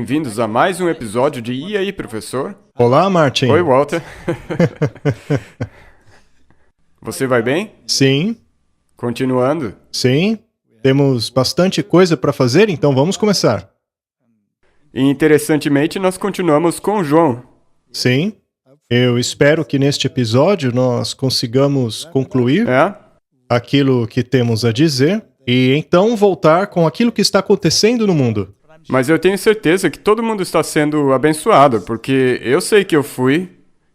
bem-vindos a mais um episódio de E aí, professor? Olá, Martin. Oi, Walter. Você vai bem? Sim, Continuando. sim. Temos bastante coisa para fazer, então vamos começar. E interessantemente, nós continuamos com o João. Sim. Eu espero que neste episódio nós consigamos concluir É? aquilo que temos a dizer e então voltar com aquilo que está acontecendo no mundo. Mas eu tenho certeza que todo mundo está sendo abençoado, porque eu sei que eu fui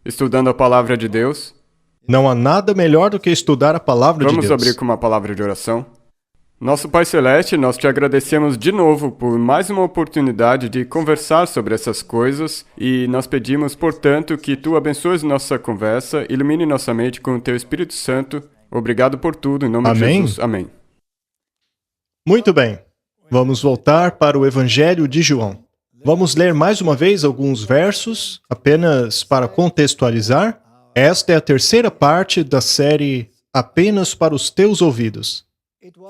estudando a palavra de Deus. Não há nada melhor do que estudar a palavra de Vamos Deus. abrir com uma palavra de oração. Nosso Pai Celeste, nós te agradecemos de novo por mais uma oportunidade de conversar sobre essas coisas e nós pedimos, portanto, que tu abençoes nossa conversa, ilumine nossa mente com o teu Espírito Santo. Obrigado por tudo, em nome de Amém. Jesus. Amém. Muito bem. Vamos voltar para o Evangelho de João. Vamos ler mais uma vez alguns versos, apenas para contextualizar. Esta é a terceira parte da série Apenas para os Teus Ouvidos.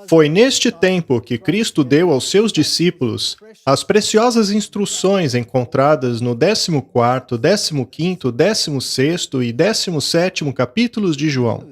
Foi neste tempo que Cristo deu aos seus discípulos as preciosas instruções encontradas no 14º, 15º, 16º e 17º capítulos de João.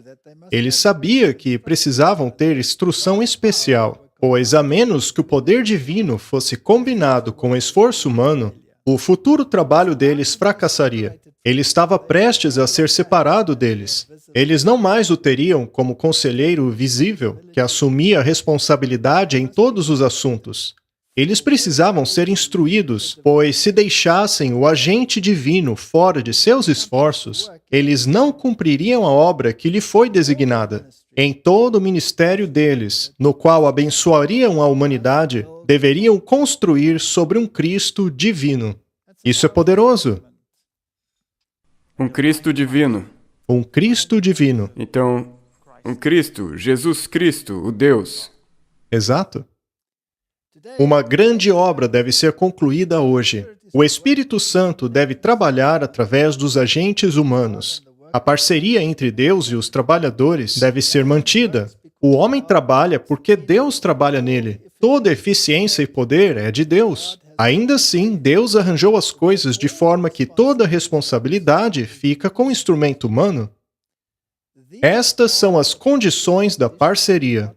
Ele sabia que precisavam ter instrução especial, pois a menos que o poder divino fosse combinado com o esforço humano, o futuro trabalho deles fracassaria. Ele estava prestes a ser separado deles. Eles não mais o teriam como conselheiro visível, que assumia a responsabilidade em todos os assuntos. Eles precisavam ser instruídos, pois se deixassem o agente divino fora de seus esforços, eles não cumpririam a obra que lhe foi designada. Em todo o ministério deles, no qual abençoariam a humanidade, deveriam construir sobre um Cristo divino. Isso é poderoso. Um Cristo divino. Um Cristo divino. Então, um Cristo, Jesus Cristo, o Deus. Exato. Uma grande obra deve ser concluída hoje. O Espírito Santo deve trabalhar através dos agentes humanos. A parceria entre Deus e os trabalhadores deve ser mantida. O homem trabalha porque Deus trabalha nele. Toda eficiência e poder é de Deus. Ainda assim, Deus arranjou as coisas de forma que toda responsabilidade fica com o instrumento humano. Estas são as condições da parceria.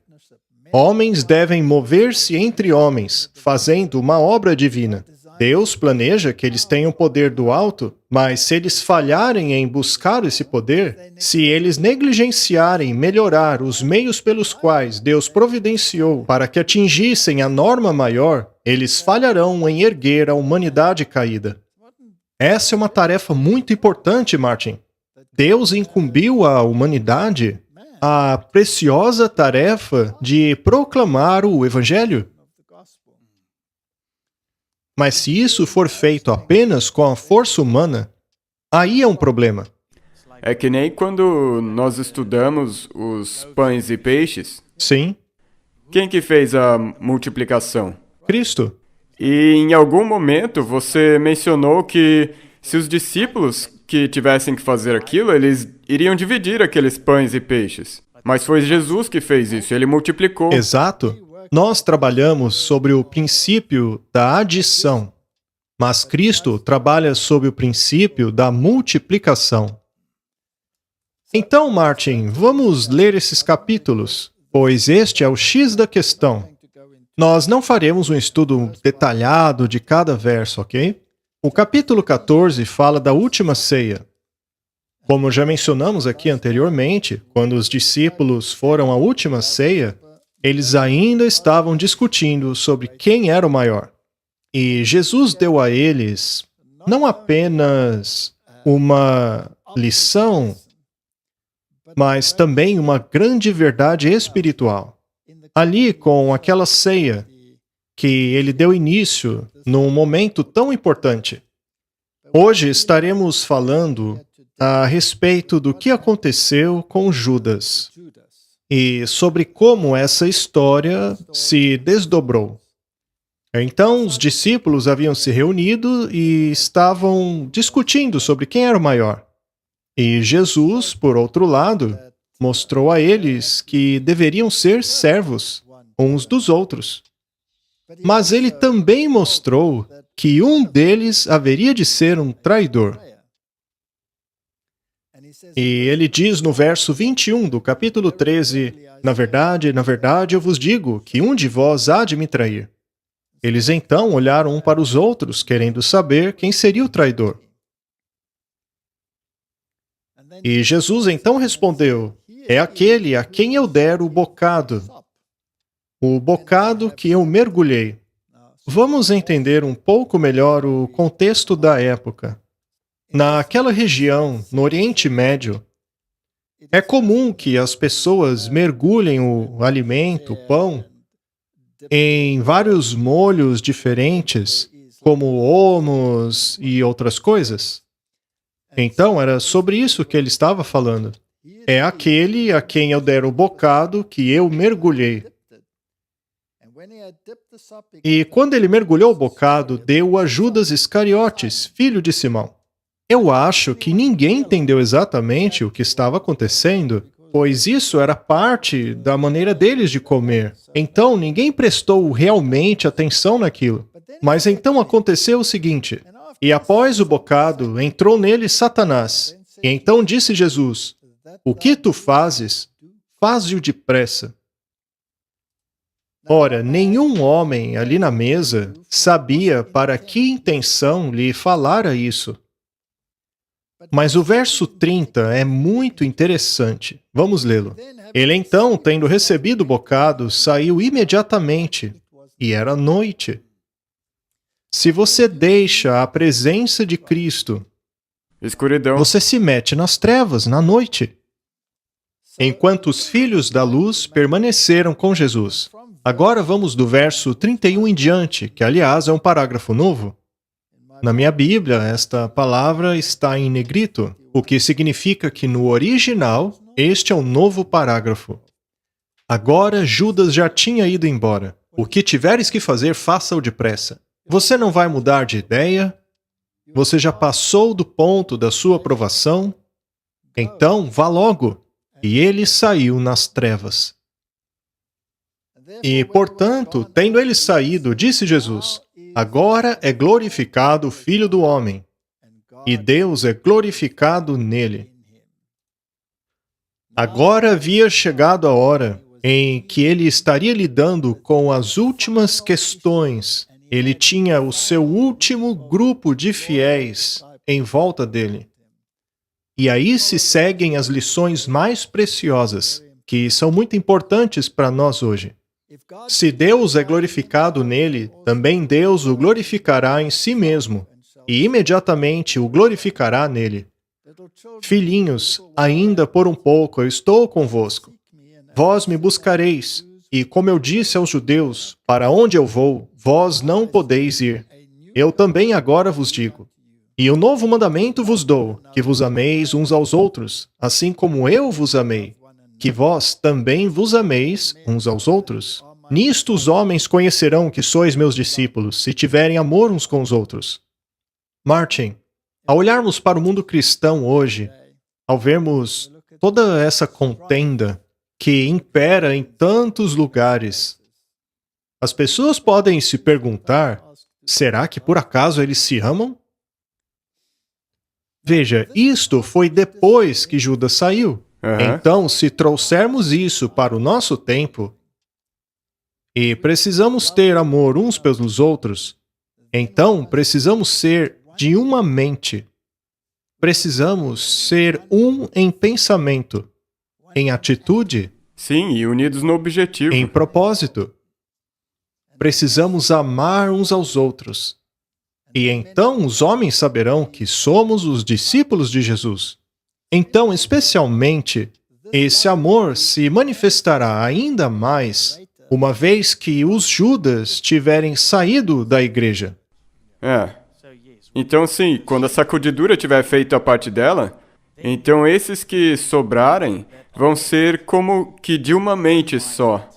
Homens devem mover-se entre homens, fazendo uma obra divina. Deus planeja que eles tenham poder do alto, mas se eles falharem em buscar esse poder, se eles negligenciarem melhorar os meios pelos quais Deus providenciou para que atingissem a norma maior, eles falharão em erguer a humanidade caída. Essa é uma tarefa muito importante, Martin. Deus incumbiu a humanidade a preciosa tarefa de proclamar o Evangelho. Mas se isso for feito apenas com a força humana, aí é um problema. É que nem quando nós estudamos os pães e peixes. Sim, Quem que fez a multiplicação? Cristo. E em algum momento você mencionou que se os discípulos que tivessem que fazer aquilo, eles iriam dividir aqueles pães e peixes. Mas foi Jesus que fez isso, ele multiplicou. Exato. Nós trabalhamos sobre o princípio da adição, mas Cristo trabalha sobre o princípio da multiplicação. Então, Martin, vamos ler esses capítulos, pois este é o X da questão. Nós não faremos um estudo detalhado de cada verso, ok? O capítulo 14 fala da última ceia. Como já mencionamos aqui anteriormente, quando os discípulos foram à última ceia, eles ainda estavam discutindo sobre quem era o maior. E Jesus deu a eles não apenas uma lição, mas também uma grande verdade espiritual. Ali, com aquela ceia, que ele deu início num momento tão importante. Hoje estaremos falando a respeito do que aconteceu com Judas e sobre como essa história se desdobrou. Então, os discípulos haviam se reunido e estavam discutindo sobre quem era o maior. E Jesus, por outro lado, mostrou a eles que deveriam ser servos uns dos outros. Mas ele também mostrou que um deles haveria de ser um traidor. E ele diz no verso 21 do capítulo 13, na verdade, eu vos digo que um de vós há de me trair. Eles então olharam um para os outros, querendo saber quem seria o traidor. E Jesus então respondeu, é aquele a quem eu der o bocado que eu mergulhei. Vamos entender um pouco melhor o contexto da época. Naquela região, no Oriente Médio, é comum que as pessoas mergulhem o alimento, o pão, em vários molhos diferentes, como hummus e outras coisas. Então, era sobre isso que ele estava falando. É aquele a quem eu der o bocado que eu mergulhei. E quando ele mergulhou o bocado, deu a Judas Iscariotes, filho de Simão. Eu acho que ninguém entendeu exatamente o que estava acontecendo, pois isso era parte da maneira deles de comer. Então, ninguém prestou realmente atenção naquilo. Mas então aconteceu o seguinte, e após o bocado, entrou nele Satanás. E então disse Jesus, o que tu fazes, faze-o depressa. Ora, nenhum homem ali na mesa sabia para que intenção lhe falara isso. Mas o verso 30 é muito interessante. Vamos lê-lo. Ele então, tendo recebido o bocado, saiu imediatamente, e era noite. Se você deixa a presença de Cristo, Escuridão. você se mete nas trevas, na noite. Enquanto os filhos da luz permaneceram com Jesus. Agora vamos do verso 31 em diante, que aliás é um parágrafo novo. Na minha Bíblia, esta palavra está em negrito, o que significa que no original, este é um novo parágrafo. Agora Judas já tinha ido embora. O que tiveres que fazer, faça-o depressa. Você não vai mudar de ideia? Você já passou do ponto da sua aprovação? Então, vá logo. E ele saiu nas trevas. E, portanto, tendo ele saído, disse Jesus, agora é glorificado o Filho do Homem, e Deus é glorificado nele. Agora havia chegado a hora em que ele estaria lidando com as últimas questões. Ele tinha o seu último grupo de fiéis em volta dele. E aí se seguem as lições mais preciosas, que são muito importantes para nós hoje. Se Deus é glorificado nele, também Deus o glorificará em si mesmo, e imediatamente o glorificará nele. Filhinhos, ainda por um pouco eu estou convosco. Vós me buscareis, e como eu disse aos judeus, para onde eu vou, vós não podeis ir. Eu também agora vos digo. E o novo mandamento vos dou, que vos ameis uns aos outros, assim como eu vos amei, que vós também vos ameis uns aos outros. Nisto os homens conhecerão que sois meus discípulos, se tiverem amor uns com os outros. Martin, ao olharmos para o mundo cristão hoje, ao vermos toda essa contenda que impera em tantos lugares, as pessoas podem se perguntar, será que por acaso eles se amam? Veja, isto foi depois que Judas saiu. Então, se trouxermos isso para o nosso tempo, e precisamos ter amor uns pelos outros, então precisamos ser de uma mente. Precisamos ser um em pensamento, em atitude, Sim, e unidos no objetivo. em propósito. Precisamos amar uns aos outros. E então os homens saberão que somos os discípulos de Jesus. Então, especialmente, esse amor se manifestará ainda mais uma vez que os Judas tiverem saído da igreja. Então, sim, quando a sacudidura tiver feito a parte dela, então esses que sobrarem vão ser como que de uma mente só.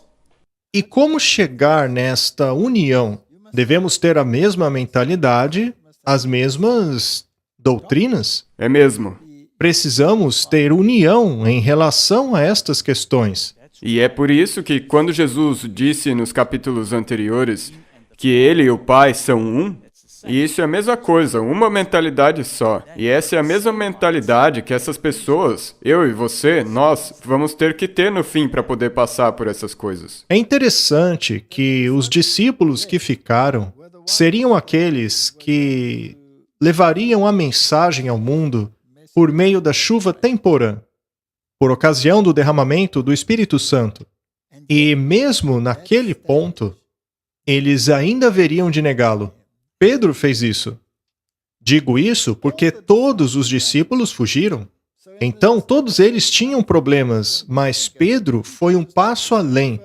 E como chegar nesta união? Devemos ter a mesma mentalidade, as mesmas doutrinas? É mesmo. Precisamos ter união em relação a estas questões. E é por isso que quando Jesus disse nos capítulos anteriores que ele e o Pai são um, E isso é a mesma coisa, uma mentalidade só. E essa é a mesma mentalidade que essas pessoas, eu e você, nós, vamos ter que ter no fim para poder passar por essas coisas. É interessante que os discípulos que ficaram seriam aqueles que levariam a mensagem ao mundo por meio da chuva temporã, por ocasião do derramamento do Espírito Santo. E mesmo naquele ponto, eles ainda haveriam de negá-lo. Pedro fez isso. Digo isso porque todos os discípulos fugiram. Então, todos eles tinham problemas, mas Pedro foi um passo além.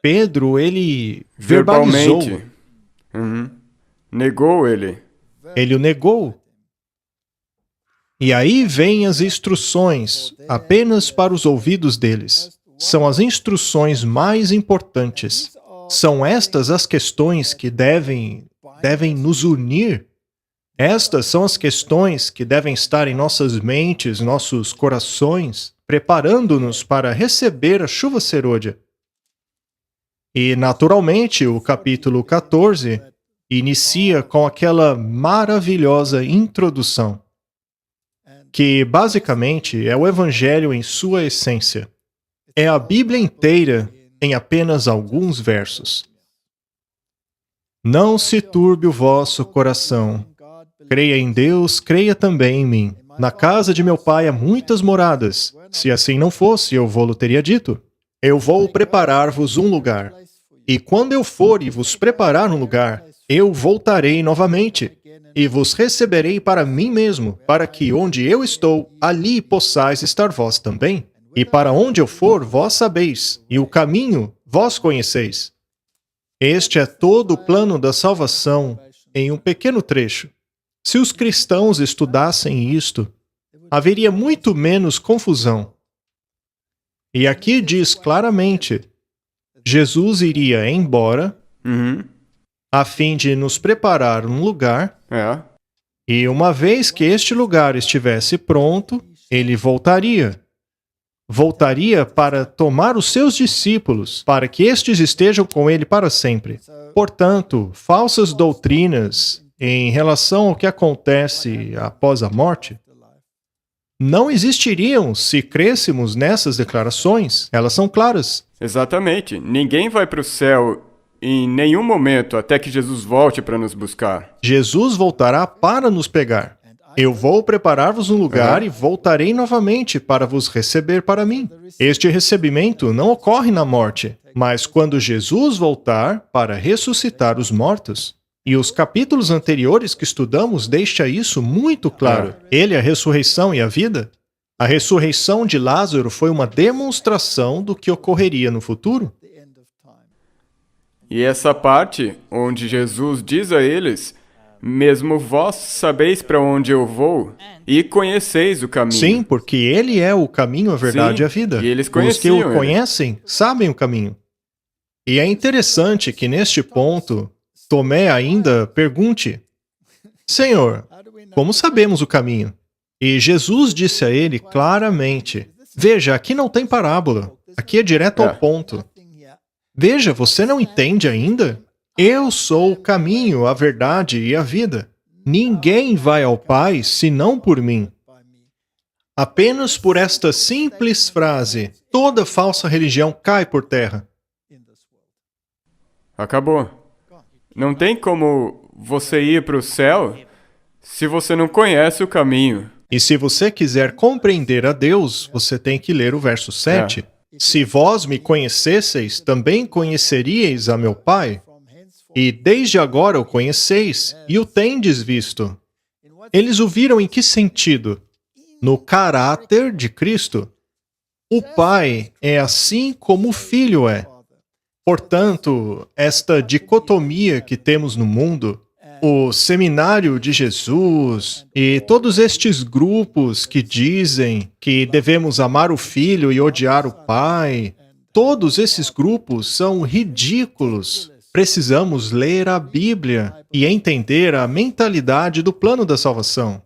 Pedro, ele verbalizou. Verbalmente. Negou ele. Ele o negou. E aí vêm as instruções, apenas para os ouvidos deles. São as instruções mais importantes. São estas as questões que devem nos unir. Estas são as questões que devem estar em nossas mentes, nossos corações, preparando-nos para receber a chuva serôdia. E, naturalmente, o capítulo 14 inicia com aquela maravilhosa introdução, que basicamente é o Evangelho em sua essência. É a Bíblia inteira em apenas alguns versos. Não se turbe o vosso coração. Creia em Deus, creia também em mim. Na casa de meu pai há muitas moradas. Se assim não fosse, eu vô-lo teria dito. Eu vou preparar-vos um lugar. E quando eu for e vos preparar um lugar, eu voltarei novamente e vos receberei para mim mesmo, para que onde eu estou, ali possais estar vós também. E para onde eu for, vós sabeis, e o caminho vós conheceis. Este é todo o plano da salvação em um pequeno trecho. Se os cristãos estudassem isto, haveria muito menos confusão. E aqui diz claramente, Jesus iria embora, a fim de nos preparar um lugar, e uma vez que este lugar estivesse pronto, ele voltaria. Voltaria para tomar os seus discípulos, para que estes estejam com ele para sempre. Portanto, falsas doutrinas em relação ao que acontece após a morte não existiriam se crêssemos nessas declarações. Elas são claras. Exatamente. Ninguém vai para o céu em nenhum momento até que Jesus volte para nos buscar. Jesus voltará para nos pegar. Eu vou preparar-vos um lugar e voltarei novamente para vos receber para mim. Este recebimento não ocorre na morte, mas quando Jesus voltar para ressuscitar os mortos. E os capítulos anteriores que estudamos deixam isso muito claro. Ele é a ressurreição e a vida. A ressurreição de Lázaro foi uma demonstração do que ocorreria no futuro. E essa parte onde Jesus diz a eles: mesmo vós sabeis para onde eu vou e conheceis o caminho. Sim, porque ele é o caminho, a verdade e a vida. E eles Os que conheciam o conhecem sabem o caminho. E é interessante que neste ponto, Tomé ainda pergunte: Senhor, como sabemos o caminho? E Jesus disse a ele claramente: veja, aqui não tem parábola. Aqui é direto ao ponto. Veja, você não entende ainda? Eu sou o caminho, a verdade e a vida. Ninguém vai ao Pai senão por mim. Apenas por esta simples frase, toda falsa religião cai por terra. Acabou. Não tem como você ir para o céu se você não conhece o caminho. E se você quiser compreender a Deus, você tem que ler o verso 7. Se vós me conhecesseis, também conheceríeis a meu Pai. E desde agora o conheceis e o tendes visto. Eles o viram em que sentido? No caráter de Cristo. O Pai é assim como o Filho é. Portanto, esta dicotomia que temos no mundo, o Seminário de Jesus e todos estes grupos que dizem que devemos amar o Filho e odiar o Pai, todos esses grupos são ridículos. Precisamos ler a Bíblia e entender a mentalidade do plano da salvação.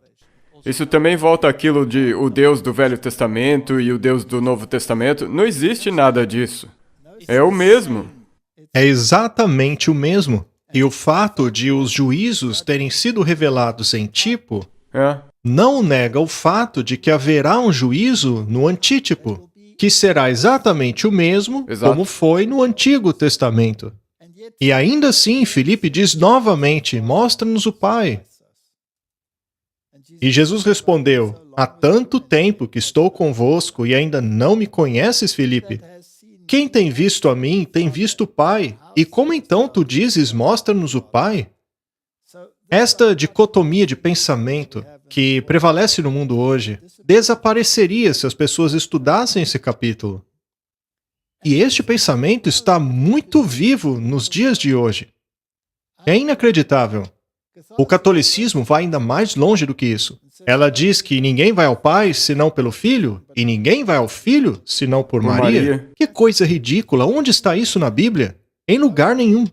Isso também volta àquilo de o Deus do Velho Testamento e o Deus do Novo Testamento. Não existe nada disso. É o mesmo. É exatamente o mesmo. E o fato de os juízos terem sido revelados em tipo É, não nega o fato de que haverá um juízo no antítipo, que será exatamente o mesmo Exato. como foi no Antigo Testamento. E ainda assim, Filipe diz novamente: mostra-nos o Pai. E Jesus respondeu: há tanto tempo que estou convosco e ainda não me conheces, Filipe? Quem tem visto a mim, tem visto o Pai. E como então tu dizes: mostra-nos o Pai? Esta dicotomia de pensamento que prevalece no mundo hoje desapareceria se as pessoas estudassem esse capítulo. E este pensamento está muito vivo nos dias de hoje. É inacreditável. O catolicismo vai ainda mais longe do que isso. Ela diz que ninguém vai ao Pai senão pelo Filho, e ninguém vai ao Filho senão por Maria. Que coisa ridícula! Onde está isso na Bíblia? Em lugar nenhum.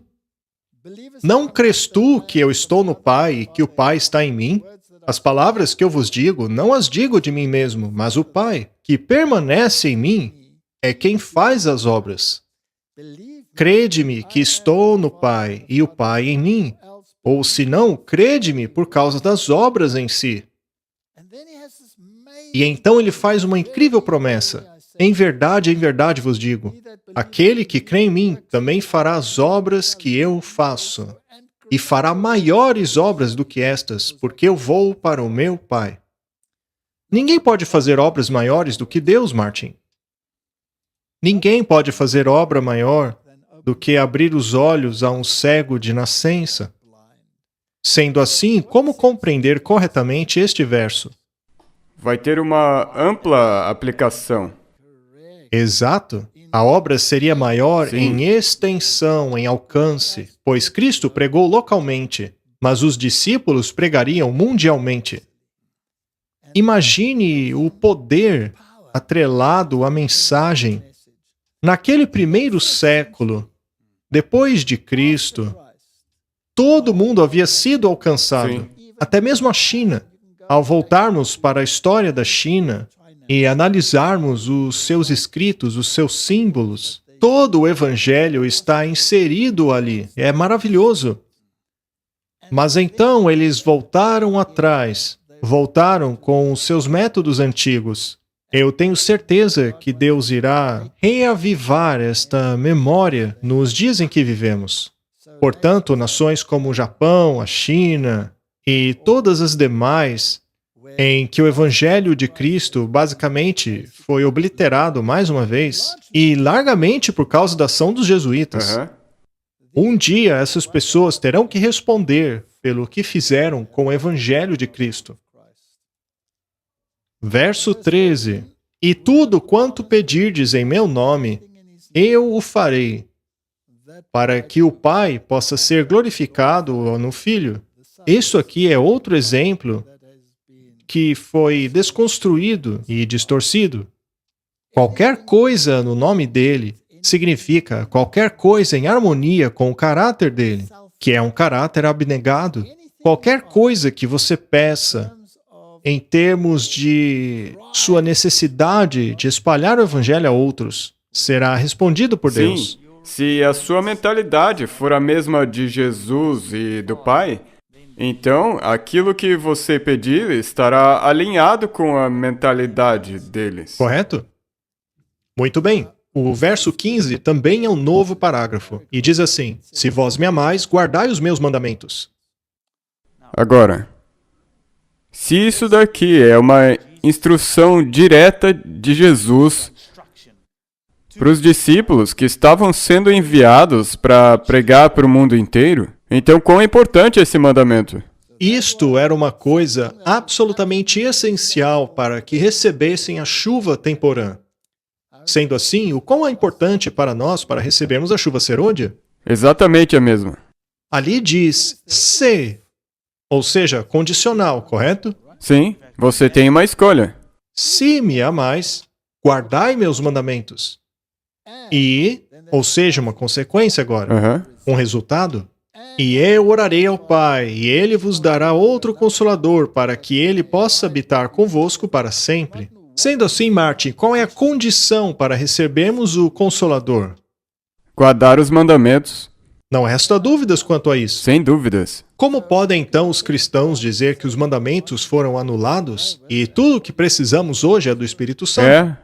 Não crês tu que eu estou no Pai e que o Pai está em mim? As palavras que eu vos digo, não as digo de mim mesmo, mas o Pai, que permanece em mim, é quem faz as obras. Crede-me que estou no Pai e o Pai em mim. Ou se não, crede-me por causa das obras em si. E então ele faz uma incrível promessa. Em verdade vos digo, aquele que crê em mim também fará as obras que eu faço, e fará maiores obras do que estas, porque eu vou para o meu Pai. Ninguém pode fazer obras maiores do que Deus, Martin. Ninguém pode fazer obra maior do que abrir os olhos a um cego de nascença. Sendo assim, como compreender corretamente este verso? vai ter uma ampla aplicação. Exato. A obra seria maior Sim. em extensão, em alcance, pois Cristo pregou localmente, mas os discípulos pregariam mundialmente. Imagine o poder atrelado à mensagem. Naquele primeiro século, depois de Cristo, todo mundo havia sido alcançado, Sim. até mesmo a China. Ao voltarmos para a história da China e analisarmos os seus escritos, os seus símbolos, todo o evangelho está inserido ali. É maravilhoso. Mas então eles voltaram atrás, voltaram com os seus métodos antigos. Eu tenho certeza que Deus irá reavivar esta memória nos dias em que vivemos. Portanto, nações como o Japão, a China e todas as demais, em que o Evangelho de Cristo basicamente foi obliterado mais uma vez, e largamente por causa da ação dos jesuítas. Aham. Um dia essas pessoas terão que responder pelo que fizeram com o Evangelho de Cristo. Verso 13. E tudo quanto pedirdes em meu nome, eu o farei, para que o Pai possa ser glorificado no Filho. Isso aqui é outro exemplo que foi desconstruído e distorcido. Qualquer coisa no nome dele significa qualquer coisa em harmonia com o caráter dele, que é um caráter abnegado. Qualquer coisa que você peça em termos de sua necessidade de espalhar o evangelho a outros, será respondido por Deus. Sim, se a sua mentalidade for a mesma de Jesus e do Pai, então aquilo que você pedir estará alinhado com a mentalidade deles. Correto? Muito bem. O verso 15 também é um novo parágrafo e diz assim: se vós me amais, guardai os meus mandamentos. Agora, se isso daqui é uma instrução direta de Jesus para os discípulos que estavam sendo enviados para pregar para o mundo inteiro, então quão é importante esse mandamento? Isto era uma coisa absolutamente essencial para que recebessem a chuva temporã. Sendo assim, o quão é importante para nós para recebermos a chuva serôdia? Exatamente a mesma. Ali diz se, ou seja, condicional, correto? Sim, você tem uma escolha. Se me amais, guardai meus mandamentos. E, ou seja, uma consequência agora, Aham. um resultado. E eu orarei ao Pai, e ele vos dará outro consolador, para que ele possa habitar convosco para sempre. Sendo assim, Martin, qual é a condição para recebermos o Consolador? Guardar os mandamentos. Não resta dúvidas quanto a isso. Sem dúvidas. Como podem então os cristãos dizer que os mandamentos foram anulados e tudo o que precisamos hoje é do Espírito Santo?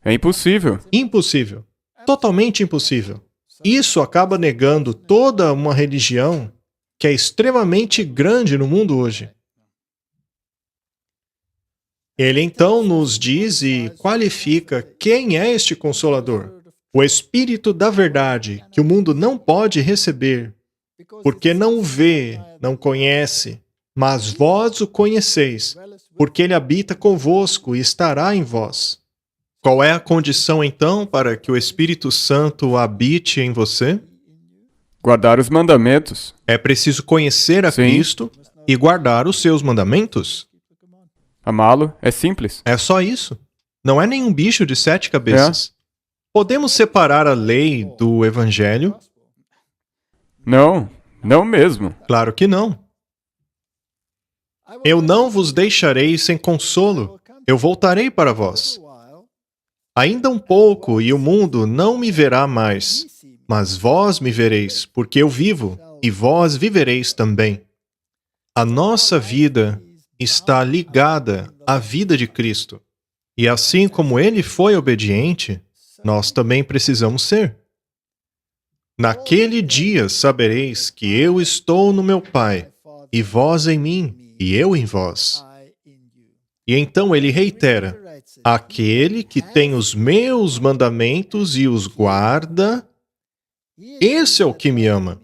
É impossível. Impossível. Totalmente impossível. Isso acaba negando toda uma religião que é extremamente grande no mundo hoje. Ele então nos diz e qualifica quem é este Consolador. O Espírito da Verdade, que o mundo não pode receber, porque não o vê, não conhece, mas vós o conheceis, porque ele habita convosco e estará em vós. Qual é a condição, então, para que o Espírito Santo habite em você? Guardar os mandamentos. É preciso conhecer a Sim. Cristo e guardar os seus mandamentos. Amá-lo é simples. É só isso. Não é nenhum bicho de 7 cabeças. Podemos separar a lei do Evangelho? Não, não mesmo. Claro que não. Eu não vos deixarei sem consolo. Eu voltarei para vós. Ainda um pouco e o mundo não me verá mais, mas vós me vereis, porque eu vivo, e vós vivereis também. A nossa vida está ligada à vida de Cristo. E assim como ele foi obediente, nós também precisamos ser. Naquele dia sabereis que eu estou no meu Pai, e vós em mim, e eu em vós. E então ele reitera: aquele que tem os meus mandamentos e os guarda, esse é o que me ama.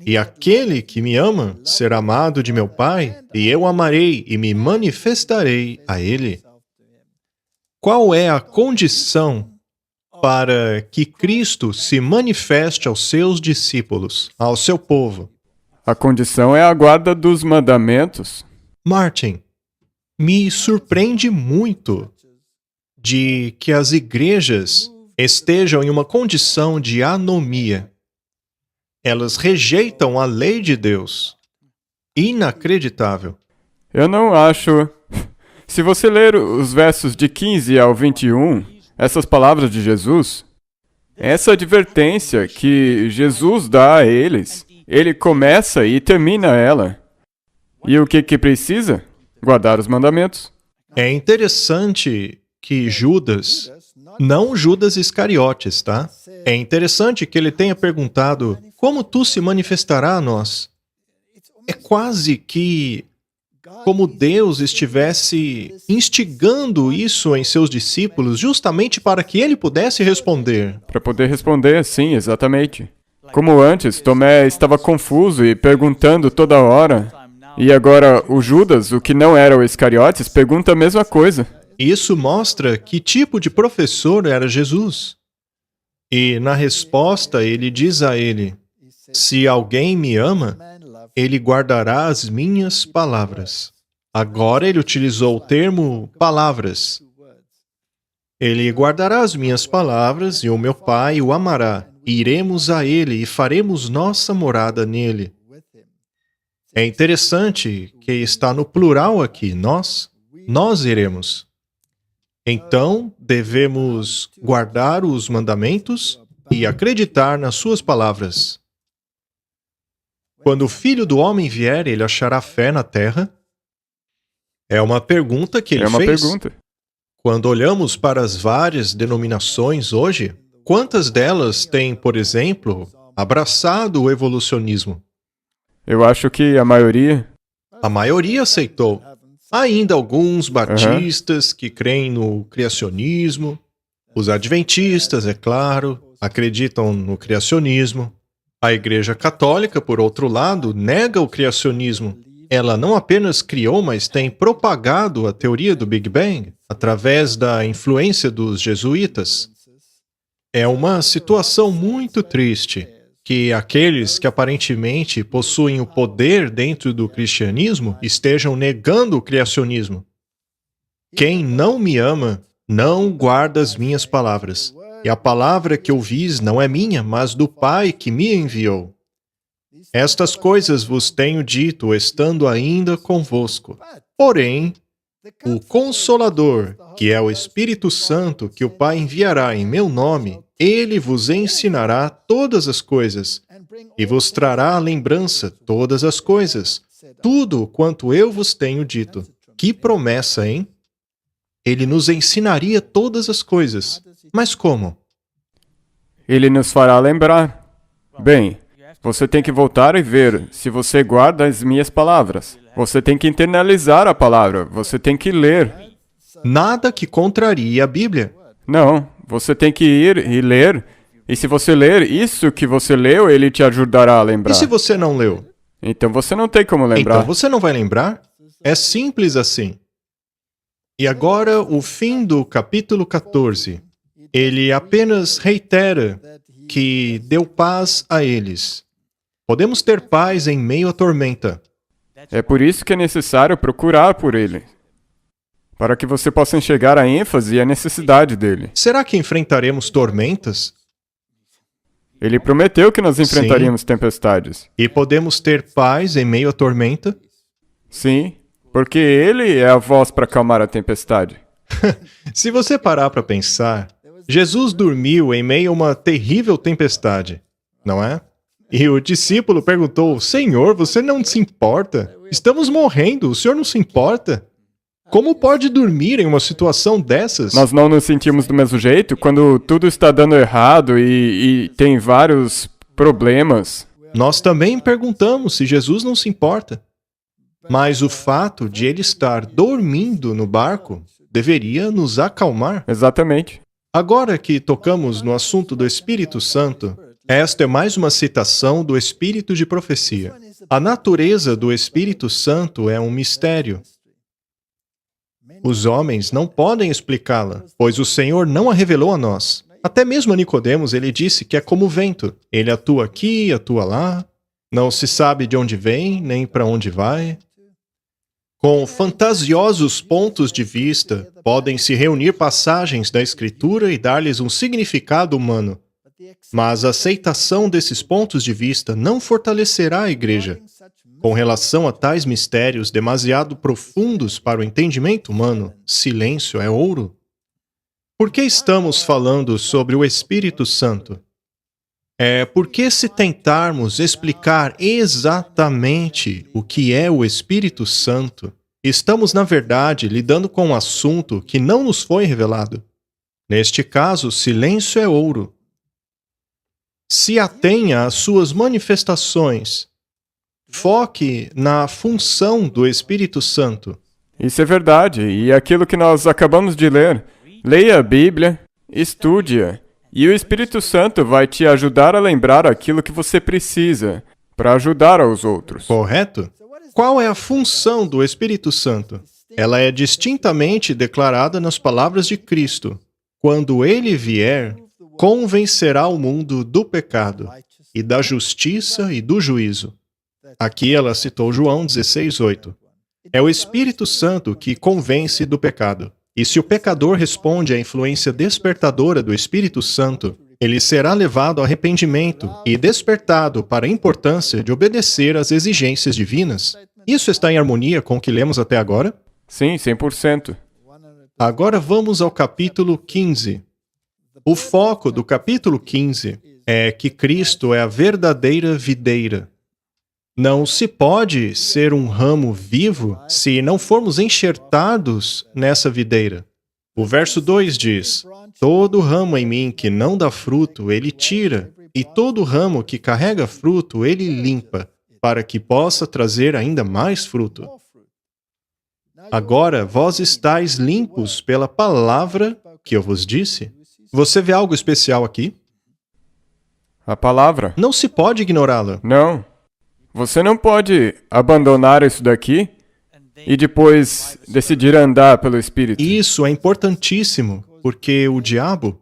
E aquele que me ama será amado de meu Pai, e eu amarei e me manifestarei a ele. Qual é a condição para que Cristo se manifeste aos seus discípulos, ao seu povo? A condição é a guarda dos mandamentos. Martin, me surpreende muito de que as igrejas estejam em uma condição de anomia. Elas rejeitam a lei de Deus. Inacreditável. Eu não acho. Se você ler os versos de 15 ao 21, essas palavras de Jesus, essa advertência que Jesus dá a eles, ele começa e termina ela. E o que precisa? Guardar os mandamentos. É interessante que Judas, não Judas Iscariotes, tá? É interessante que ele tenha perguntado: como tu se manifestará a nós? É quase que como Deus estivesse instigando isso em seus discípulos justamente para que ele pudesse responder. Para poder responder, sim, exatamente. Como antes, Tomé estava confuso e perguntando toda hora. E agora o Judas, o que não era o Iscariotes, pergunta a mesma coisa. Isso mostra que tipo de professor era Jesus. E na resposta ele diz a ele: se alguém me ama, ele guardará as minhas palavras. Agora ele utilizou o termo palavras. Ele guardará as minhas palavras e o meu Pai o amará. Iremos a ele e faremos nossa morada nele. É interessante que está no plural aqui, nós iremos. Então, devemos guardar os mandamentos e acreditar nas suas palavras. Quando o Filho do Homem vier, ele achará fé na terra? É uma pergunta que ele fez. É uma pergunta. Quando olhamos para as várias denominações hoje, quantas delas têm, por exemplo, abraçado o evolucionismo? Eu acho que a maioria. A maioria aceitou. Há ainda alguns batistas que creem no criacionismo. Os adventistas, é claro, acreditam no criacionismo. A Igreja Católica, por outro lado, nega o criacionismo. Ela não apenas criou, mas tem propagado a teoria do Big Bang através da influência dos jesuítas. É uma situação muito triste que aqueles que aparentemente possuem o poder dentro do cristianismo estejam negando o criacionismo. Quem não me ama, não guarda as minhas palavras. E a palavra que ouvis não é minha, mas do Pai que me enviou. Estas coisas vos tenho dito, estando ainda convosco. Porém, O Consolador, que é o Espírito Santo que o Pai enviará em meu nome, ele vos ensinará todas as coisas e vos trará à lembrança todas as coisas, tudo quanto eu vos tenho dito. Que promessa, hein? Ele nos ensinaria todas as coisas. Mas como? Ele nos fará lembrar. Bem, você tem que voltar e ver se você guarda as minhas palavras. Você tem que internalizar a palavra. Você tem que ler. Nada que contrarie a Bíblia. Não, você tem que ir e ler. E se você ler isso que você leu, ele te ajudará a lembrar. E se você não leu? Então você não tem como lembrar. Então você não vai lembrar? É simples assim. E agora, o fim do capítulo 14. Ele apenas reitera que deu paz a eles. Podemos ter paz em meio à tormenta. É por isso que é necessário procurar por ele, para que você possa enxergar a ênfase e a necessidade dele. Será que enfrentaremos tormentas? Ele prometeu que nós enfrentaríamos tempestades. E podemos ter paz em meio à tormenta? Sim, porque ele é a voz para acalmar a tempestade. Se você parar para pensar, Jesus dormiu em meio a uma terrível tempestade, não é? E o discípulo perguntou: Senhor, você não se importa? Estamos morrendo, o senhor não se importa? Como pode dormir em uma situação dessas? Nós não nos sentimos do mesmo jeito quando tudo está dando errado e tem vários problemas. Nós também perguntamos se Jesus não se importa. Mas o fato de ele estar dormindo no barco deveria nos acalmar. Exatamente. Agora que tocamos no assunto do Espírito Santo, esta é mais uma citação do Espírito de profecia. A natureza do Espírito Santo é um mistério. Os homens não podem explicá-la, pois o Senhor não a revelou a nós. Até mesmo a Nicodemos ele disse que é como o vento. Ele atua aqui, atua lá, não se sabe de onde vem, nem para onde vai. Com fantasiosos pontos de vista, podem se reunir passagens da Escritura e dar-lhes um significado humano. Mas a aceitação desses pontos de vista não fortalecerá a igreja. Com relação a tais mistérios demasiado profundos para o entendimento humano, silêncio é ouro. Por que estamos falando sobre o Espírito Santo? É porque se tentarmos explicar exatamente o que é o Espírito Santo, estamos, na verdade, lidando com um assunto que não nos foi revelado. Neste caso, silêncio é ouro. Se atenha às suas manifestações. Foque na função do Espírito Santo. Isso é verdade, e aquilo que nós acabamos de ler. Leia a Bíblia, estude-a, e o Espírito Santo vai te ajudar a lembrar aquilo que você precisa para ajudar aos outros. Correto? Qual é a função do Espírito Santo? Ela é distintamente declarada nas palavras de Cristo. Quando ele vier, convencerá o mundo do pecado, e da justiça e do juízo. Aqui ela citou João 16:8. É o Espírito Santo que convence do pecado. E se o pecador responde à influência despertadora do Espírito Santo, ele será levado ao arrependimento e despertado para a importância de obedecer às exigências divinas. Isso está em harmonia com o que lemos até agora? Sim, 100%. Agora vamos ao capítulo 15. O foco do capítulo 15 é que Cristo é a verdadeira videira. Não se pode ser um ramo vivo se não formos enxertados nessa videira. O verso 2 diz: Todo ramo em mim que não dá fruto, ele tira, e todo ramo que carrega fruto, ele limpa, para que possa trazer ainda mais fruto. Agora vós estáis limpos pela palavra que eu vos disse. Você vê algo especial aqui? A palavra. Não se pode ignorá-la. Não. Você não pode abandonar isso daqui e depois decidir andar pelo Espírito. Isso é importantíssimo, porque o diabo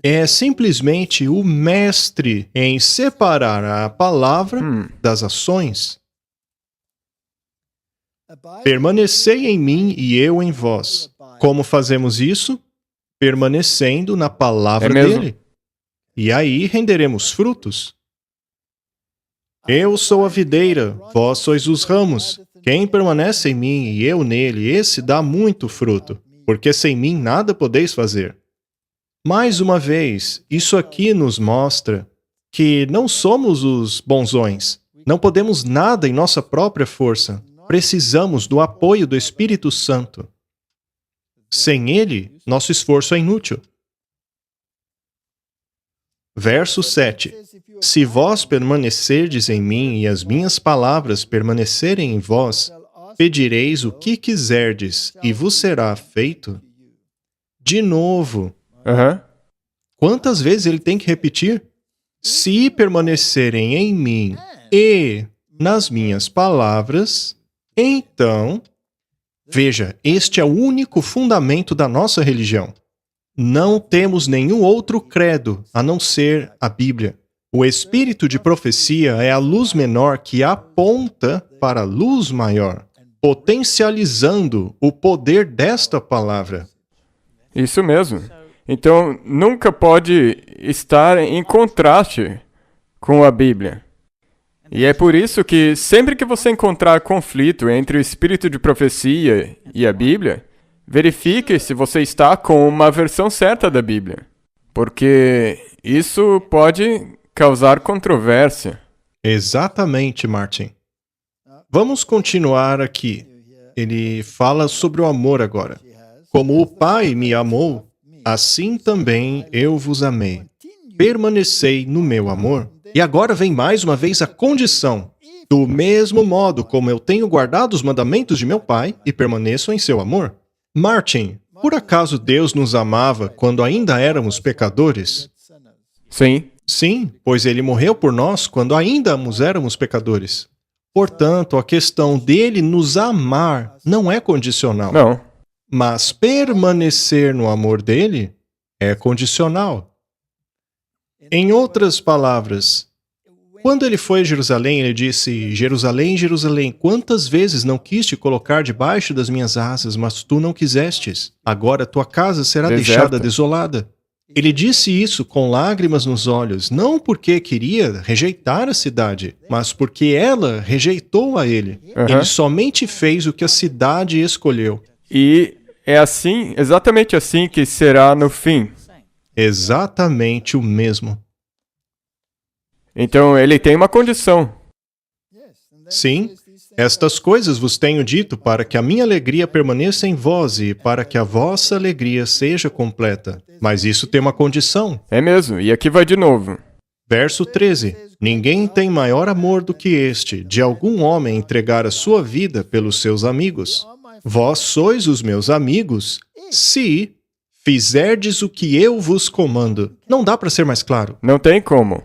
é simplesmente o mestre em separar a palavra das ações. Permanecei em mim e eu em vós. Como fazemos isso? Permanecendo na palavra dele. E aí renderemos frutos. Eu sou a videira, vós sois os ramos. Quem permanece em mim e eu nele, esse dá muito fruto, porque sem mim nada podeis fazer. Mais uma vez, isso aqui nos mostra que não somos os bonzões. Não podemos nada em nossa própria força. Precisamos do apoio do Espírito Santo. Sem ele, nosso esforço é inútil. Verso 7. Se vós permanecerdes em mim e as minhas palavras permanecerem em vós, pedireis o que quiserdes e vos será feito. De novo. Aham. Quantas vezes ele tem que repetir? Se permanecerem em mim e nas minhas palavras, então... Veja, este é o único fundamento da nossa religião. Não temos nenhum outro credo a não ser a Bíblia. O espírito de profecia é a luz menor que aponta para a luz maior, potencializando o poder desta palavra. Isso mesmo. Então, nunca pode estar em contraste com a Bíblia. E é por isso que sempre que você encontrar conflito entre o espírito de profecia e a Bíblia, verifique se você está com uma versão certa da Bíblia. Porque isso pode causar controvérsia. Exatamente, Martin. Vamos continuar aqui. Ele fala sobre o amor agora. Como o Pai me amou, assim também eu vos amei. Permanecei no meu amor. E agora vem mais uma vez a condição. Do mesmo modo como eu tenho guardado os mandamentos de meu Pai e permaneço em seu amor. Martin, por acaso Deus nos amava quando ainda éramos pecadores? Sim. Sim, pois ele morreu por nós quando ainda éramos pecadores. Portanto, a questão dele nos amar não é condicional. Não. Mas permanecer no amor dele é condicional. Em outras palavras, quando ele foi a Jerusalém, ele disse: Jerusalém, Jerusalém, quantas vezes não quis te colocar debaixo das minhas asas, mas tu não quisestes. Agora tua casa será Deserta. deixada desolada. Ele disse isso com lágrimas nos olhos, não porque queria rejeitar a cidade, mas porque ela rejeitou a ele. Ele somente fez o que a cidade escolheu. E é assim, exatamente assim que será no fim. Exatamente o mesmo. Então ele tem uma condição. Sim, estas coisas vos tenho dito para que a minha alegria permaneça em vós e para que a vossa alegria seja completa. Mas isso tem uma condição. É mesmo, e aqui vai de novo. Verso 13. Ninguém tem maior amor do que este, de algum homem entregar a sua vida pelos seus amigos. Vós sois os meus amigos, se fizerdes o que eu vos comando. Não dá para ser mais claro. Não tem como.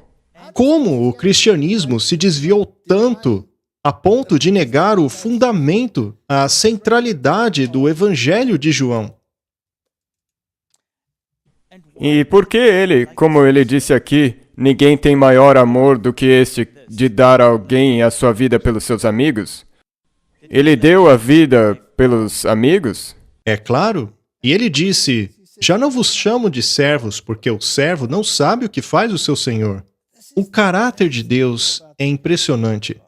Como o cristianismo se desviou tanto a ponto de negar o fundamento, a centralidade do Evangelho de João? E por que ele, como ele disse aqui, ninguém tem maior amor do que este de dar a alguém a sua vida pelos seus amigos? Ele deu a vida pelos amigos? É claro. E ele disse: já não vos chamo de servos, porque o servo não sabe o que faz o seu senhor. O caráter de Deus é impressionante.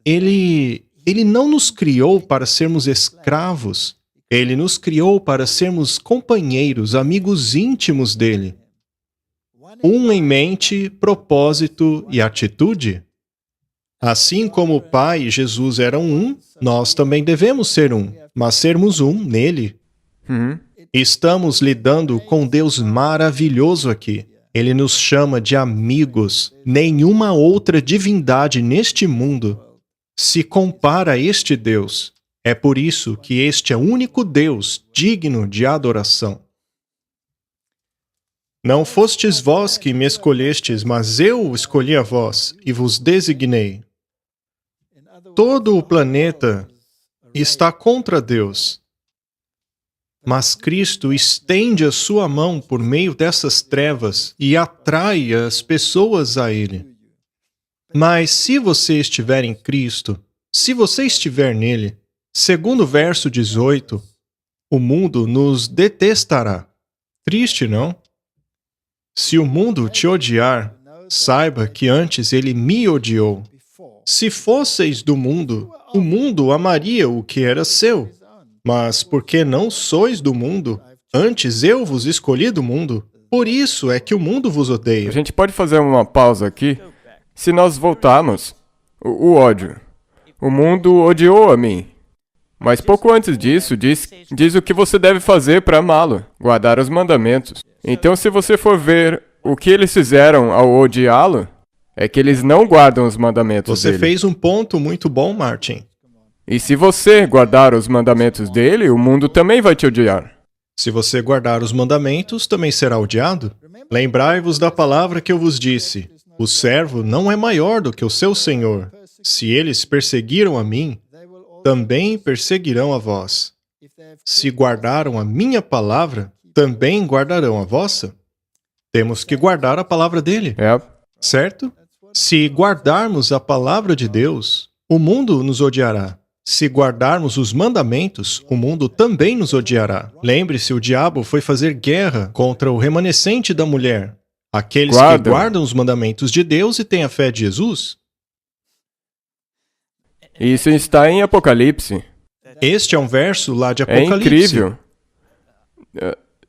Ele não nos criou para sermos escravos. Ele nos criou para sermos companheiros, amigos íntimos dele. Um em mente, propósito e atitude. Assim como o Pai e Jesus eram um, nós também devemos ser um, mas sermos um nele. Estamos lidando com Deus maravilhoso aqui. Ele nos chama de amigos. Nenhuma outra divindade neste mundo se compara a este Deus. É por isso que este é o único Deus digno de adoração. Não fostes vós que me escolhestes, mas eu escolhi a vós e vos designei. Todo o planeta está contra Deus. Mas Cristo estende a sua mão por meio dessas trevas e atrai as pessoas a Ele. Mas se você estiver em Cristo, se você estiver nele, segundo o verso 18, o mundo nos detestará. Triste, não? Se o mundo te odiar, saiba que antes ele me odiou. Se fosseis do mundo, o mundo amaria o que era seu. Mas porque não sois do mundo, antes eu vos escolhi do mundo, por isso é que o mundo vos A odeia. gente pode fazer uma pausa aqui? Se nós voltarmos, o ódio. O mundo odiou a mim. Mas pouco antes disso, diz o que você deve fazer para amá-lo, guardar os mandamentos. Então, se você for ver o que eles fizeram ao odiá-lo, é que eles não guardam os mandamentos Você dele. fez um ponto muito bom, Martin. E se você guardar os mandamentos dele, o mundo também vai te odiar. Se você guardar os mandamentos, também será odiado. Lembrai-vos da palavra que eu vos disse: o servo não é maior do que o seu senhor. Se eles perseguiram a mim, também perseguirão a vós. Se guardaram a minha palavra, também guardarão a vossa. Temos que guardar a palavra dele, É. certo? Se guardarmos a palavra de Deus, o mundo nos odiará. Se guardarmos os mandamentos, o mundo também nos odiará. Lembre-se, o diabo foi fazer guerra contra o remanescente da mulher, aqueles que Guardam. guardam os mandamentos de Deus e têm a fé de Jesus. Isso está em Apocalipse. Este é um verso lá de É Apocalipse. incrível.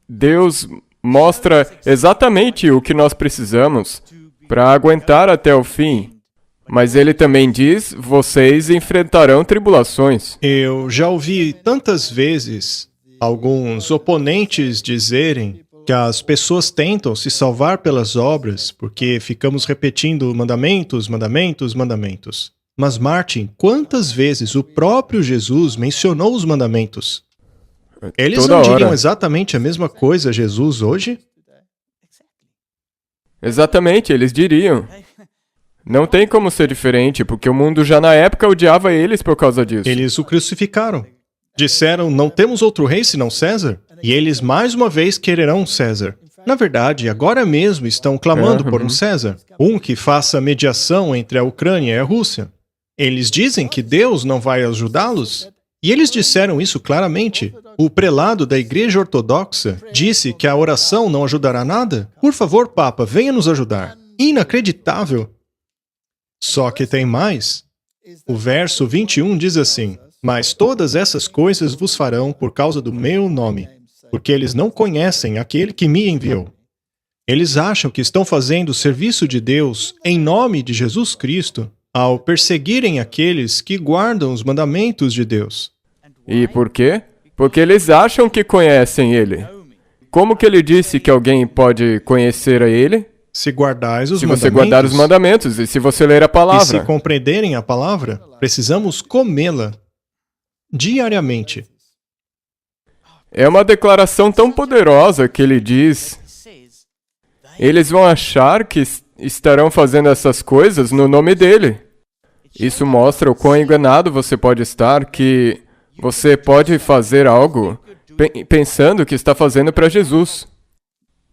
Deus mostra exatamente o que nós precisamos para aguentar até o fim. Mas ele também diz, vocês enfrentarão tribulações. Eu já ouvi tantas vezes alguns oponentes dizerem que as pessoas tentam se salvar pelas obras porque ficamos repetindo mandamentos, mandamentos, mandamentos. Mas, Martin, quantas vezes o próprio Jesus mencionou os mandamentos? Eles Toda não hora. diriam exatamente a mesma coisa a Jesus hoje? Exatamente, eles diriam. Não tem como ser diferente, porque o mundo já na época odiava eles por causa disso. Eles o crucificaram. Disseram, não temos outro rei senão César? E eles mais uma vez quererão um César. Na verdade, agora mesmo estão clamando por um César. Um que faça mediação entre a Ucrânia e a Rússia. Eles dizem que Deus não vai ajudá-los? E eles disseram isso claramente. O prelado da Igreja Ortodoxa disse que a oração não ajudará nada. Por favor, Papa, venha nos ajudar. Inacreditável. Só que tem mais. O verso 21 diz assim: mas todas essas coisas vos farão por causa do meu nome, porque eles não conhecem aquele que me enviou. Eles acham que estão fazendo o serviço de Deus em nome de Jesus Cristo ao perseguirem aqueles que guardam os mandamentos de Deus. E por quê? Porque eles acham que conhecem ele. Como que ele disse que alguém pode conhecer a ele? Se guardais os Se mandamentos, você guardar os mandamentos e se você ler a e se palavra. compreenderem a palavra, precisamos comê-la diariamente. É uma declaração tão poderosa que ele diz. Eles vão achar que estarão fazendo essas coisas no nome dele. Isso mostra o quão enganado você pode estar, que você pode fazer algo pensando que está fazendo para Jesus.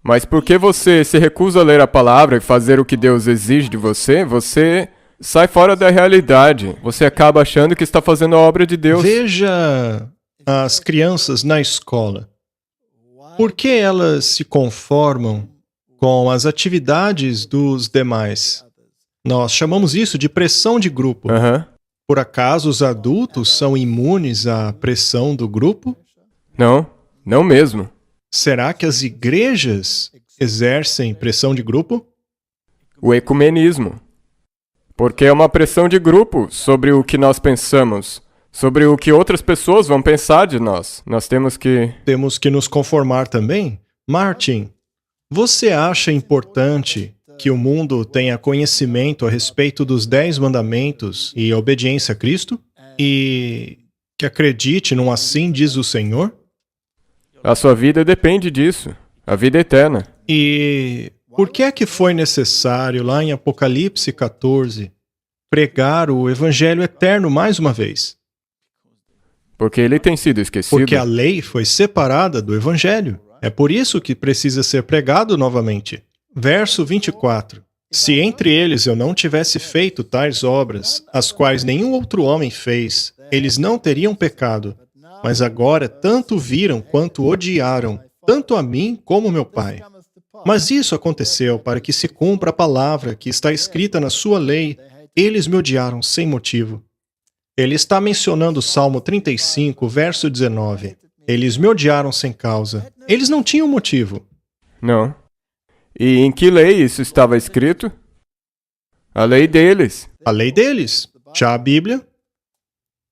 Mas porque você se recusa a ler a palavra e fazer o que Deus exige de você, você sai fora da realidade. Você acaba achando que está fazendo a obra de Deus. Veja as crianças na escola. Por que elas se conformam com as atividades dos demais? Nós chamamos isso de pressão de grupo. Aham. Por acaso os adultos são imunes à pressão do grupo? Não, não mesmo. Será que as igrejas exercem pressão de grupo? O ecumenismo. Porque é uma pressão de grupo sobre o que nós pensamos, sobre o que outras pessoas vão pensar de nós. Nós temos que... Temos que nos conformar também? Martin, você acha importante que o mundo tenha conhecimento a respeito dos 10 mandamentos e obediência a Cristo? E que acredite num assim diz o Senhor? A sua vida depende disso. A vida eterna. E por que é que foi necessário, lá em Apocalipse 14, pregar o Evangelho eterno mais uma vez? Porque ele tem sido esquecido. Porque a lei foi separada do Evangelho. É por isso que precisa ser pregado novamente. Verso 24. Se entre eles eu não tivesse feito tais obras, as quais nenhum outro homem fez, eles não teriam pecado. Mas agora tanto viram quanto odiaram, tanto a mim como meu Pai. Mas isso aconteceu para que se cumpra a palavra que está escrita na sua lei. eles me odiaram sem motivo. Ele está mencionando o Salmo 35, verso 19. Eles me odiaram sem causa. Eles não tinham motivo. Não. E em que lei isso estava escrito? A lei deles. A lei deles. Já a Bíblia.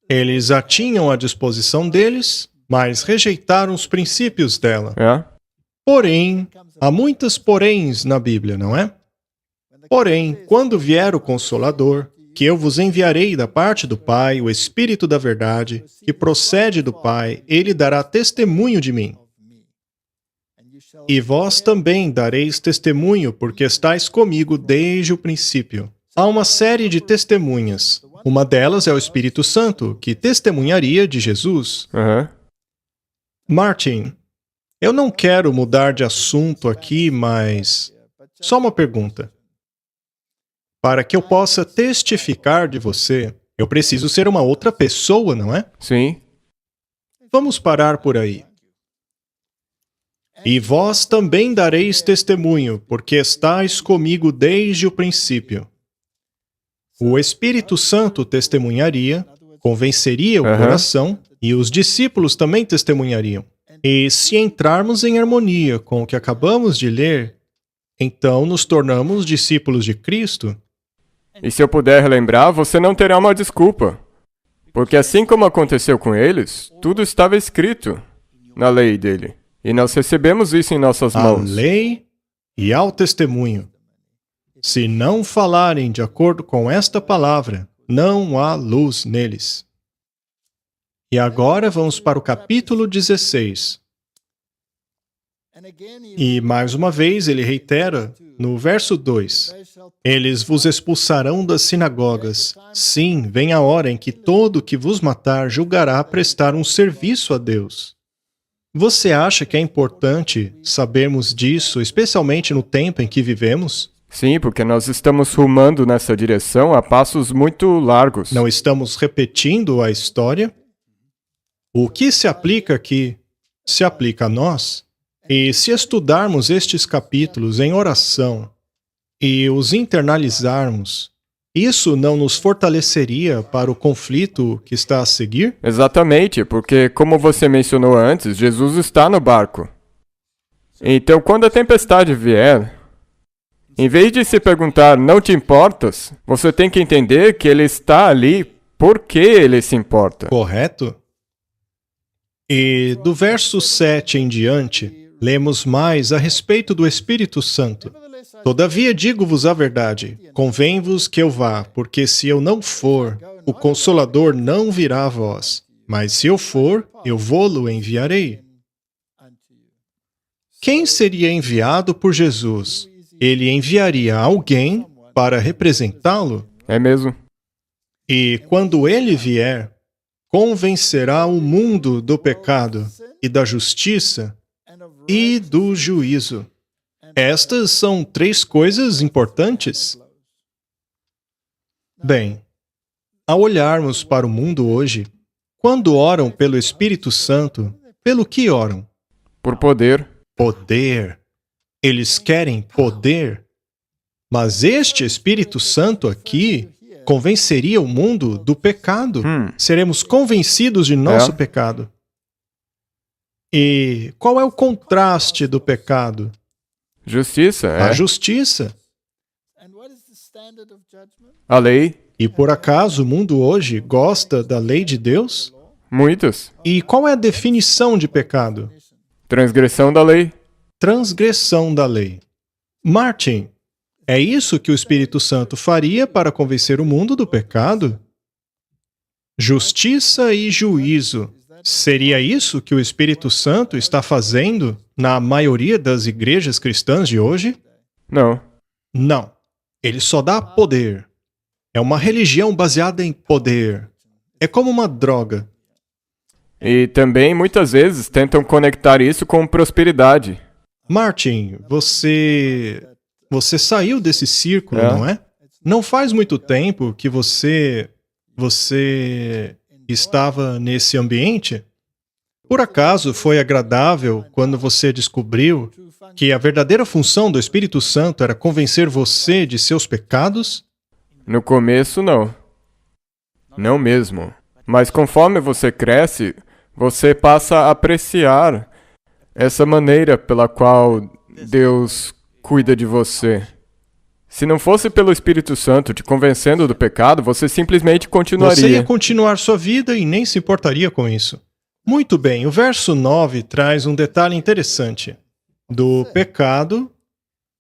Eles a tinham à disposição deles, mas rejeitaram os princípios dela. É? Porém, há muitas poréns na Bíblia, não é? Porém, quando vier o Consolador, que eu vos enviarei da parte do Pai, o Espírito da verdade, que procede do Pai, ele dará testemunho de mim. E vós também dareis testemunho, porque estáis comigo desde o princípio. Há uma série de testemunhas. Uma delas é o Espírito Santo, que testemunharia de Jesus. Aham. Martin, eu não quero mudar de assunto aqui, mas só uma pergunta. Para que eu possa testificar de você, eu preciso ser uma outra pessoa, não é? Sim. Vamos parar por aí. E vós também dareis testemunho, porque estáis comigo desde o princípio. O Espírito Santo testemunharia, convenceria o coração, e os discípulos também testemunhariam. E se entrarmos em harmonia com o que acabamos de ler, então nos tornamos discípulos de Cristo. E se eu puder relembrar, você não terá uma desculpa. Porque assim como aconteceu com eles, tudo estava escrito na lei dele. E nós recebemos isso em nossas À mãos. lei e ao testemunho. Se não falarem de acordo com esta palavra, não há luz neles. E agora vamos para o capítulo 16. E mais uma vez ele reitera no verso 2: Eles vos expulsarão das sinagogas. Sim, vem a hora em que todo que vos matar julgará prestar um serviço a Deus. Você acha que é importante sabermos disso, especialmente no tempo em que vivemos? Sim, porque nós estamos rumando nessa direção a passos muito largos. Não estamos repetindo a história? O que se aplica aqui se aplica a nós. E se estudarmos estes capítulos em oração e os internalizarmos, isso não nos fortaleceria para o conflito que está a seguir? Exatamente, porque como você mencionou antes, Jesus está no barco. Então, quando a tempestade vier, em vez de se perguntar, não te importas? Você tem que entender que ele está ali porque ele se importa. Correto? E do verso 7 em diante, lemos mais a respeito do Espírito Santo. Todavia digo-vos a verdade, convém-vos que eu vá, porque se eu não for, o Consolador não virá a vós. Mas se eu for, eu vô-lo enviarei. Quem seria enviado por Jesus? Ele enviaria alguém para representá-lo? É mesmo? E quando ele vier, convencerá o mundo do pecado e da justiça e do juízo. Estas são 3 coisas importantes? Bem, ao olharmos para o mundo hoje, quando oram pelo Espírito Santo, pelo que oram? Por poder. Poder. Eles querem poder. Mas este Espírito Santo aqui convenceria o mundo do pecado. Seremos convencidos de nosso pecado. E qual é o contraste do pecado? Justiça, A justiça. A lei. E por acaso o mundo hoje gosta da lei de Deus? Muitos. E qual é a definição de pecado? Transgressão da lei. Transgressão da lei. Martin, é isso que o Espírito Santo faria para convencer o mundo do pecado? Justiça e juízo. Seria isso que o Espírito Santo está fazendo na maioria das igrejas cristãs de hoje? Não. Não. Ele só dá poder. É uma religião baseada em poder. É como uma droga. E também, muitas vezes, tentam conectar isso com prosperidade. Martin, você saiu desse círculo, não é? Não faz muito tempo que você estava nesse ambiente? Por acaso foi agradável quando você descobriu que a verdadeira função do Espírito Santo era convencer você de seus pecados? No começo, não. Não mesmo. Mas conforme você cresce, você passa a apreciar essa maneira pela qual Deus cuida de você. Se não fosse pelo Espírito Santo te convencendo do pecado, você simplesmente continuaria. Você ia continuar sua vida e nem se importaria com isso. Muito bem, o verso 9 traz um detalhe interessante. Do pecado,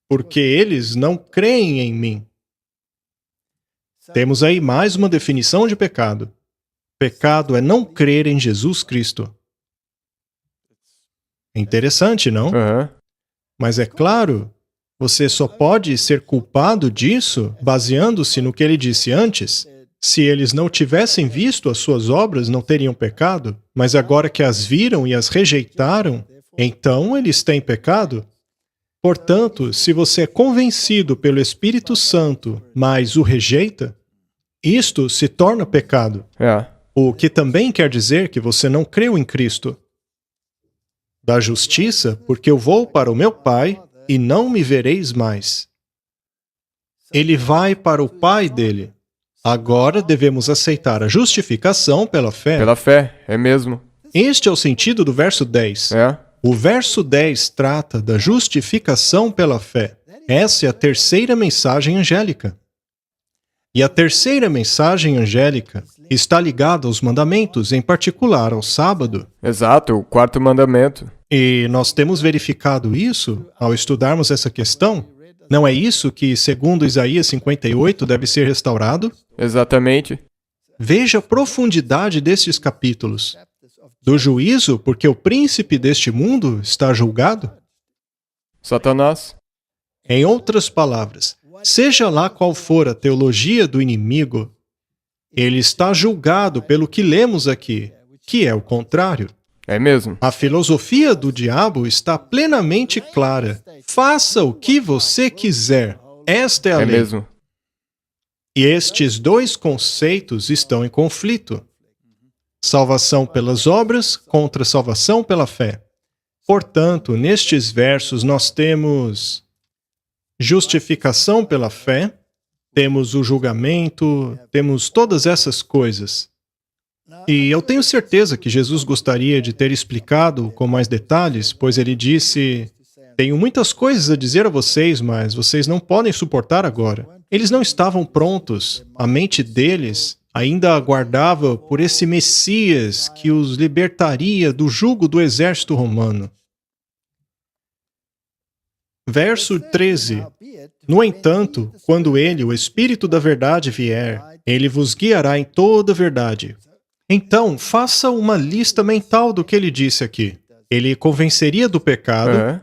porque eles não creem em mim. Temos aí mais uma definição de pecado. Pecado é não crer em Jesus Cristo. Interessante, não? Aham. Mas é claro, você só pode ser culpado disso baseando-se no que ele disse antes. Se eles não tivessem visto as suas obras, não teriam pecado, mas agora que as viram e as rejeitaram, então eles têm pecado. Portanto, se você é convencido pelo Espírito Santo, mas o rejeita, isto se torna pecado. O que também quer dizer que você não creu em Cristo. Da justiça, porque eu vou para o meu Pai e não me vereis mais. Ele vai para o Pai dele. Agora devemos aceitar a justificação pela fé. Pela fé, é mesmo. Este é o sentido do verso 10. O verso 10 trata da justificação pela fé. Essa é a terceira mensagem angélica. E a terceira mensagem angélica está ligada aos mandamentos, em particular ao sábado. Exato, o quarto mandamento. E nós temos verificado isso ao estudarmos essa questão. Não é isso que, segundo Isaías 58, deve ser restaurado? Exatamente. Veja a profundidade destes capítulos. Do juízo, porque o príncipe deste mundo está julgado? Satanás. Em outras palavras, seja lá qual for a teologia do inimigo, ele está julgado pelo que lemos aqui, que é o contrário. É mesmo. A filosofia do diabo está plenamente clara. Faça o que você quiser. Esta é a lei. É mesmo. E estes dois conceitos estão em conflito. Salvação pelas obras contra salvação pela fé. Portanto, nestes versos nós temos justificação pela fé, temos o julgamento, temos todas essas coisas. E eu tenho certeza que Jesus gostaria de ter explicado com mais detalhes, pois ele disse: tenho muitas coisas a dizer a vocês, mas vocês não podem suportar agora. Eles não estavam prontos. A mente deles ainda aguardava por esse Messias que os libertaria do jugo do exército romano. Verso 13. No entanto, quando ele, o Espírito da verdade, vier, ele vos guiará em toda a verdade. Então, faça uma lista mental do que ele disse aqui. Ele convenceria do pecado,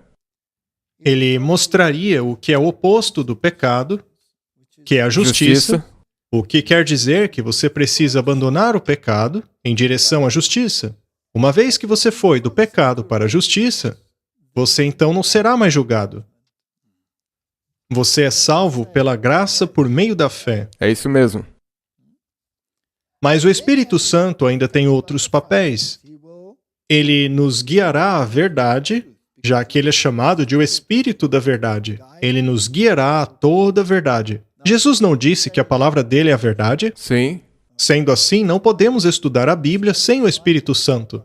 ele mostraria o que é o oposto do pecado, que é a justiça, o que quer dizer que você precisa abandonar o pecado em direção à justiça. Uma vez que você foi do pecado para a justiça, você então não será mais julgado. Você é salvo pela graça por meio da fé. É isso mesmo. Mas o Espírito Santo ainda tem outros papéis. Ele nos guiará à verdade, já que ele é chamado de o Espírito da verdade. Ele nos guiará a toda a verdade. Jesus não disse que a palavra dele é a verdade? Sim. Sendo assim, não podemos estudar a Bíblia sem o Espírito Santo.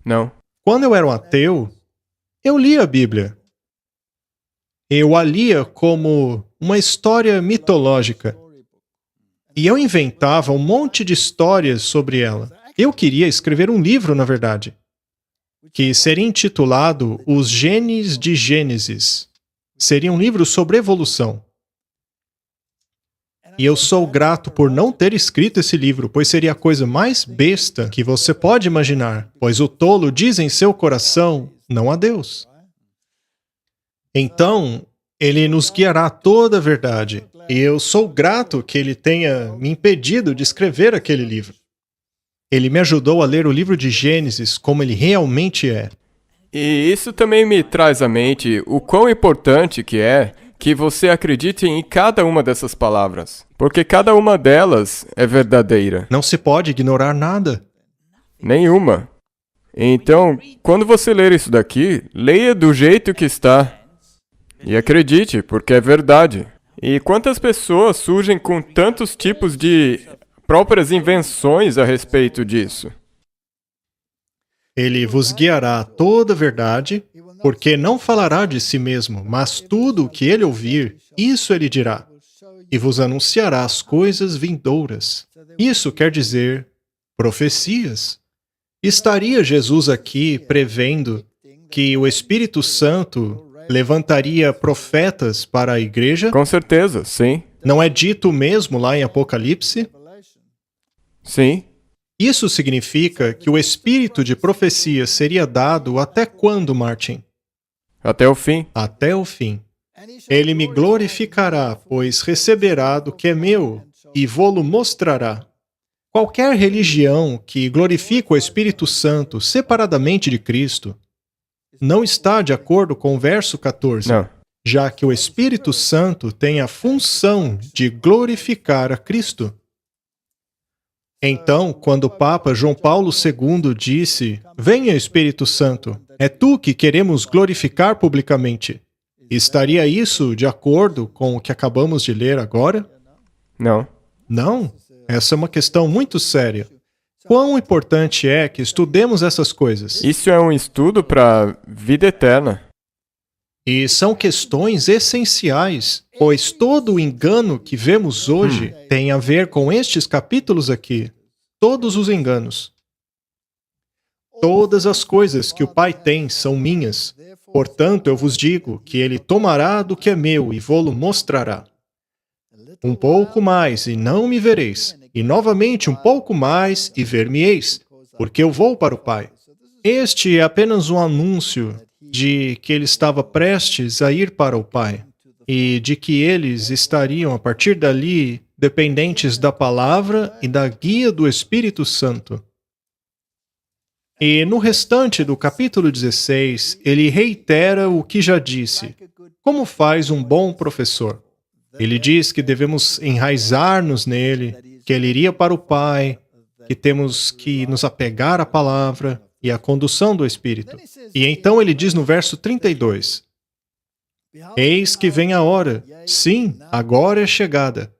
Não. Quando eu era um ateu, eu lia a Bíblia. Eu a lia como uma história mitológica. E eu inventava um monte de histórias sobre ela. Eu queria escrever um livro, na verdade, que seria intitulado Os Genes de Gênesis. Seria um livro sobre evolução. E eu sou grato por não ter escrito esse livro, pois seria a coisa mais besta que você pode imaginar, pois o tolo diz em seu coração, não a Deus. Então, ele nos guiará a toda a verdade. E eu sou grato que ele tenha me impedido de escrever aquele livro. Ele me ajudou a ler o livro de Gênesis como ele realmente é. E isso também me traz à mente o quão importante que é que você acredite em cada uma dessas palavras, porque cada uma delas é verdadeira. Não se pode ignorar nada. Nenhuma. Então, quando você ler isso daqui, leia do jeito que está. E acredite, porque é verdade. E quantas pessoas surgem com tantos tipos de próprias invenções a respeito disso? Ele vos guiará a toda a verdade, porque não falará de si mesmo, mas tudo o que ele ouvir, isso ele dirá, e vos anunciará as coisas vindouras. Isso quer dizer profecias. Estaria Jesus aqui prevendo que o Espírito Santo levantaria profetas para a igreja? Com certeza, sim. Não é dito mesmo lá em Apocalipse? Sim. Isso significa que o espírito de profecia seria dado até quando, Martin? Até o fim. Até o fim. Ele me glorificará, pois receberá do que é meu, e vô-lo mostrará. Qualquer religião que glorifica o Espírito Santo separadamente de Cristo não está de acordo com o verso 14, Não. já que o Espírito Santo tem a função de glorificar a Cristo. Então, quando o Papa João Paulo II disse: "Venha, Espírito Santo, é tu que queremos glorificar publicamente", estaria isso de acordo com o que acabamos de ler agora? Não. Não. Essa é uma questão muito séria. Quão importante é que estudemos essas coisas? Isso é um estudo para vida eterna. E são questões essenciais, pois todo o engano que vemos hoje tem a ver com estes capítulos aqui. Todos os enganos. Todas as coisas que o Pai tem são minhas. Portanto, eu vos digo que ele tomará do que é meu e vô-lo mostrará. Um pouco mais e não me vereis, e novamente um pouco mais e ver-me-eis, porque eu vou para o Pai. Este é apenas um anúncio de que ele estava prestes a ir para o Pai, e de que eles estariam, a partir dali, dependentes da palavra e da guia do Espírito Santo. E no restante do capítulo 16, ele reitera o que já disse. Como faz um bom professor? Ele diz que devemos enraizar-nos nele, que ele iria para o Pai, que temos que nos apegar à palavra e à condução do Espírito. E então ele diz no verso 32, Eis que vem a hora, sim, agora é chegada,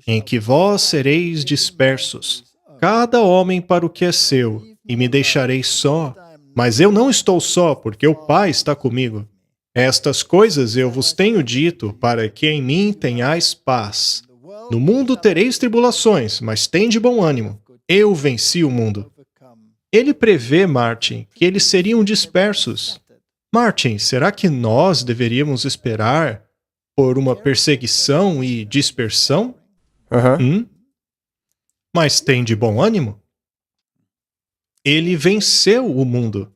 em que vós sereis dispersos, cada homem para o que é seu, e me deixareis só. Mas eu não estou só, porque o Pai está comigo. Estas coisas eu vos tenho dito, para que em mim tenhais paz. No mundo tereis tribulações, mas tende bom ânimo. Eu venci o mundo. Ele prevê, Martin, que eles seriam dispersos. Martin, será que nós deveríamos esperar por uma perseguição e dispersão? Mas tem de bom ânimo? Ele venceu o mundo.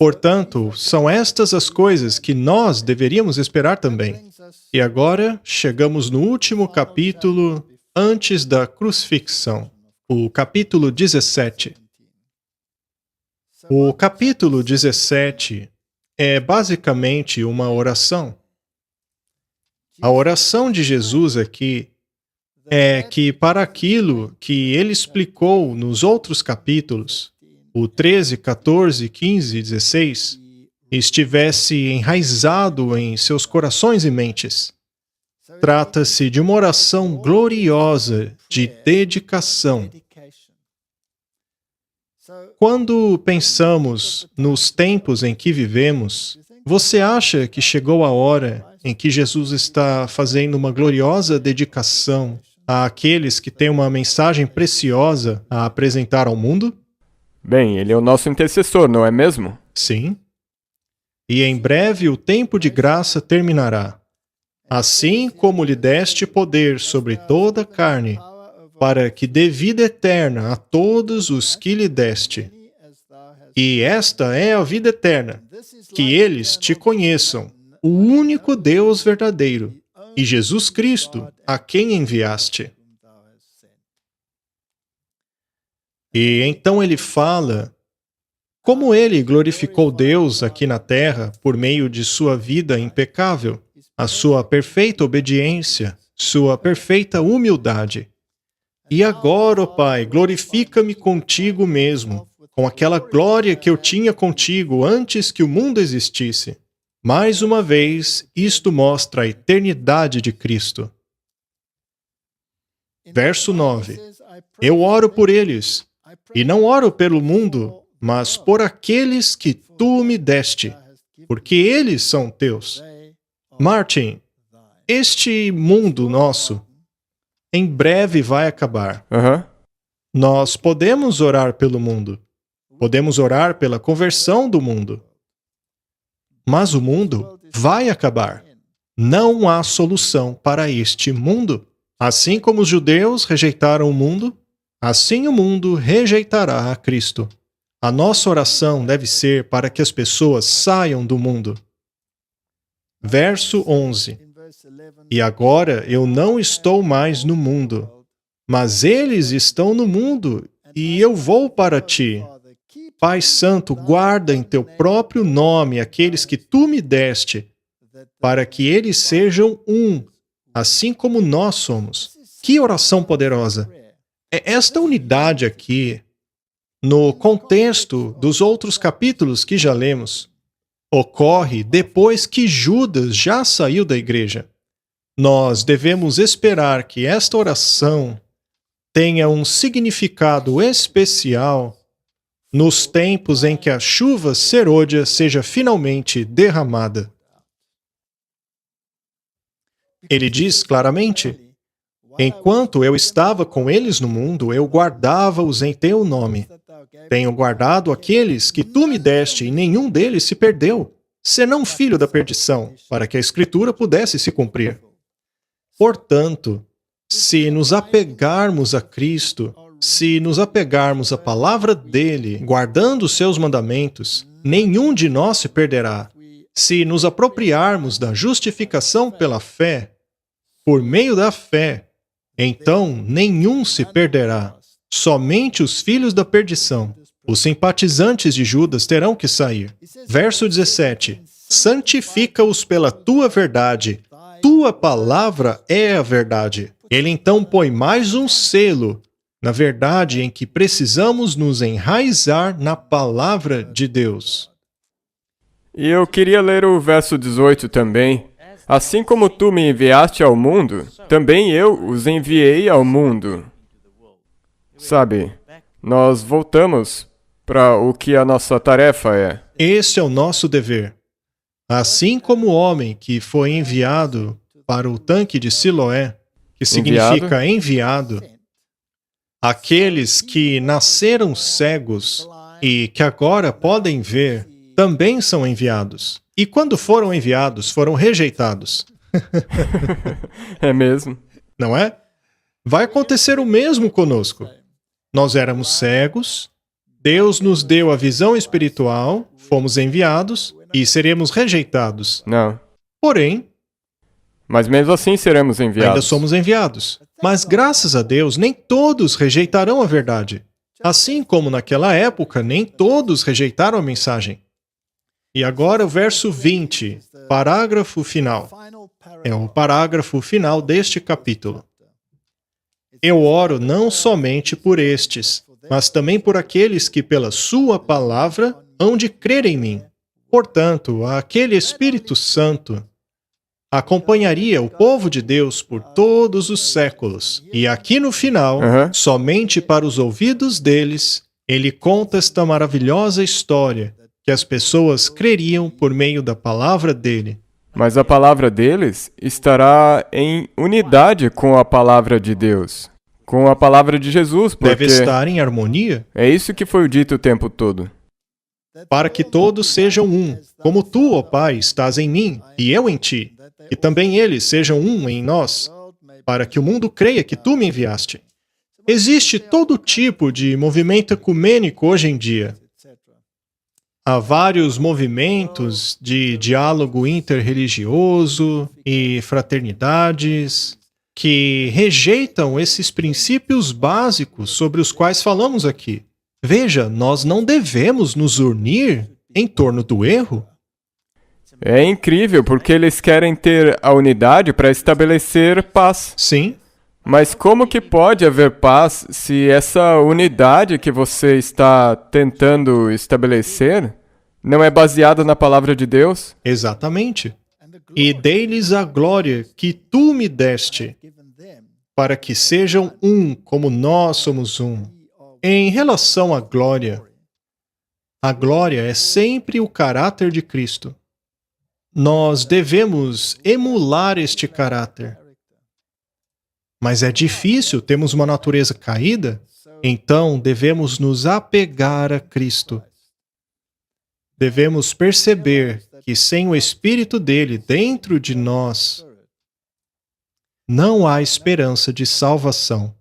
Portanto, são estas as coisas que nós deveríamos esperar também. E agora chegamos no último capítulo antes da crucifixão, o capítulo 17. O capítulo 17 é basicamente uma oração. A oração de Jesus aqui é que para aquilo que ele explicou nos outros capítulos, o 13, 14, 15 e 16, estivesse enraizado em seus corações e mentes. Trata-se de uma oração gloriosa de dedicação. Quando pensamos nos tempos em que vivemos, você acha que chegou a hora em que Jesus está fazendo uma gloriosa dedicação àqueles que têm uma mensagem preciosa a apresentar ao mundo? Bem, ele é o nosso intercessor, não é mesmo? Sim. E em breve o tempo de graça terminará. Assim como lhe deste poder sobre toda a carne, para que dê vida eterna a todos os que lhe deste. E esta é a vida eterna, que eles te conheçam, o único Deus verdadeiro, e Jesus Cristo, a quem enviaste. E então ele fala como ele glorificou Deus aqui na terra por meio de sua vida impecável, a sua perfeita obediência, sua perfeita humildade. E agora, ó Pai, glorifica-me contigo mesmo, com aquela glória que eu tinha contigo antes que o mundo existisse. Mais uma vez, isto mostra a eternidade de Cristo. Verso 9. Eu oro por eles, e não oro pelo mundo, mas por aqueles que tu me deste, porque eles são teus. Martin, este mundo nosso, em breve vai acabar. Nós podemos orar pelo mundo. Podemos orar pela conversão do mundo. Mas o mundo vai acabar. Não há solução para este mundo. Assim como os judeus rejeitaram o mundo, assim o mundo rejeitará a Cristo. A nossa oração deve ser para que as pessoas saiam do mundo. Verso 11. E agora eu não estou mais no mundo, mas eles estão no mundo, e eu vou para ti. Pai Santo, guarda em teu próprio nome aqueles que tu me deste, para que eles sejam um, assim como nós somos. Que oração poderosa! Esta unidade aqui, no contexto dos outros capítulos que já lemos, ocorre depois que Judas já saiu da igreja. Nós devemos esperar que esta oração tenha um significado especial nos tempos em que a chuva serôdia seja finalmente derramada. Ele diz claramente: enquanto eu estava com eles no mundo, eu guardava-os em teu nome. Tenho guardado aqueles que tu me deste, e nenhum deles se perdeu, senão filho da perdição, para que a Escritura pudesse se cumprir. Portanto, se nos apegarmos a Cristo, se nos apegarmos à palavra dele, guardando os seus mandamentos, nenhum de nós se perderá. Se nos apropriarmos da justificação pela fé, por meio da fé, então nenhum se perderá. Somente os filhos da perdição, os simpatizantes de Judas, terão que sair. Verso 17. Santifica-os pela tua verdade. Tua palavra é a verdade. Ele então põe mais um selo na verdade em que precisamos nos enraizar na palavra de Deus. E eu queria ler o verso 18 também. Assim como tu me enviaste ao mundo, também eu os enviei ao mundo. Sabe, nós voltamos para o que a nossa tarefa é. Esse é o nosso dever. Assim como o homem que foi enviado para o tanque de Siloé, que significa enviado, aqueles que nasceram cegos e que agora podem ver, também são enviados. E quando foram enviados, foram rejeitados. É mesmo? Não é? Vai acontecer o mesmo conosco. Nós éramos cegos, Deus nos deu a visão espiritual, fomos enviados e seremos rejeitados. Não. Porém, mas mesmo assim seremos enviados. Ainda somos enviados. Mas graças a Deus, nem todos rejeitarão a verdade. Assim como naquela época, nem todos rejeitaram a mensagem. E agora o verso 20, parágrafo final. É o parágrafo final deste capítulo. Eu oro não somente por estes, mas também por aqueles que pela sua palavra hão de crer em mim. Portanto, aquele Espírito Santo acompanharia o povo de Deus por todos os séculos. E aqui no final, somente para os ouvidos deles, ele conta esta maravilhosa história que as pessoas creriam por meio da palavra dele. Mas a palavra deles estará em unidade com a palavra de Deus, com a palavra de Jesus, porque deve estar em harmonia. É isso que foi dito o tempo todo. Para que todos sejam um, como tu, ó Pai, estás em mim e eu em ti, e também eles sejam um em nós, para que o mundo creia que tu me enviaste. Existe todo tipo de movimento ecumênico hoje em dia. Há vários movimentos de diálogo interreligioso e fraternidades que rejeitam esses princípios básicos sobre os quais falamos aqui. Veja, nós não devemos nos unir em torno do erro. É incrível, porque eles querem ter a unidade para estabelecer paz. Sim. Mas como que pode haver paz se essa unidade que você está tentando estabelecer Não é baseada na palavra de Deus? Exatamente. E dei-lhes a glória que tu me deste, para que sejam um como nós somos um. Em relação à glória, a glória é sempre o caráter de Cristo. Nós devemos emular este caráter. Mas é difícil, temos uma natureza caída, então devemos nos apegar a Cristo. Devemos perceber que sem o Espírito dele dentro de nós, não há esperança de salvação.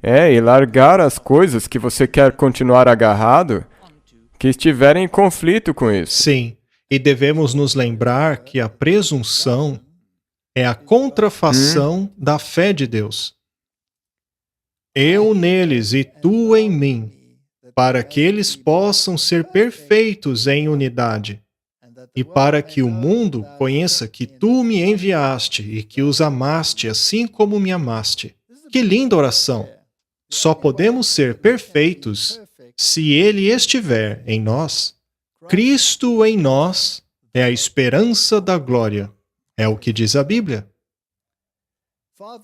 E largar as coisas que você quer continuar agarrado, que estiverem em conflito com isso. Sim, e devemos nos lembrar que a presunção é a contrafação da fé de Deus. Eu neles e tu em mim, para que eles possam ser perfeitos em unidade, e para que o mundo conheça que tu me enviaste e que os amaste assim como me amaste. Que linda oração! Só podemos ser perfeitos se Ele estiver em nós. Cristo em nós é a esperança da glória. É o que diz a Bíblia.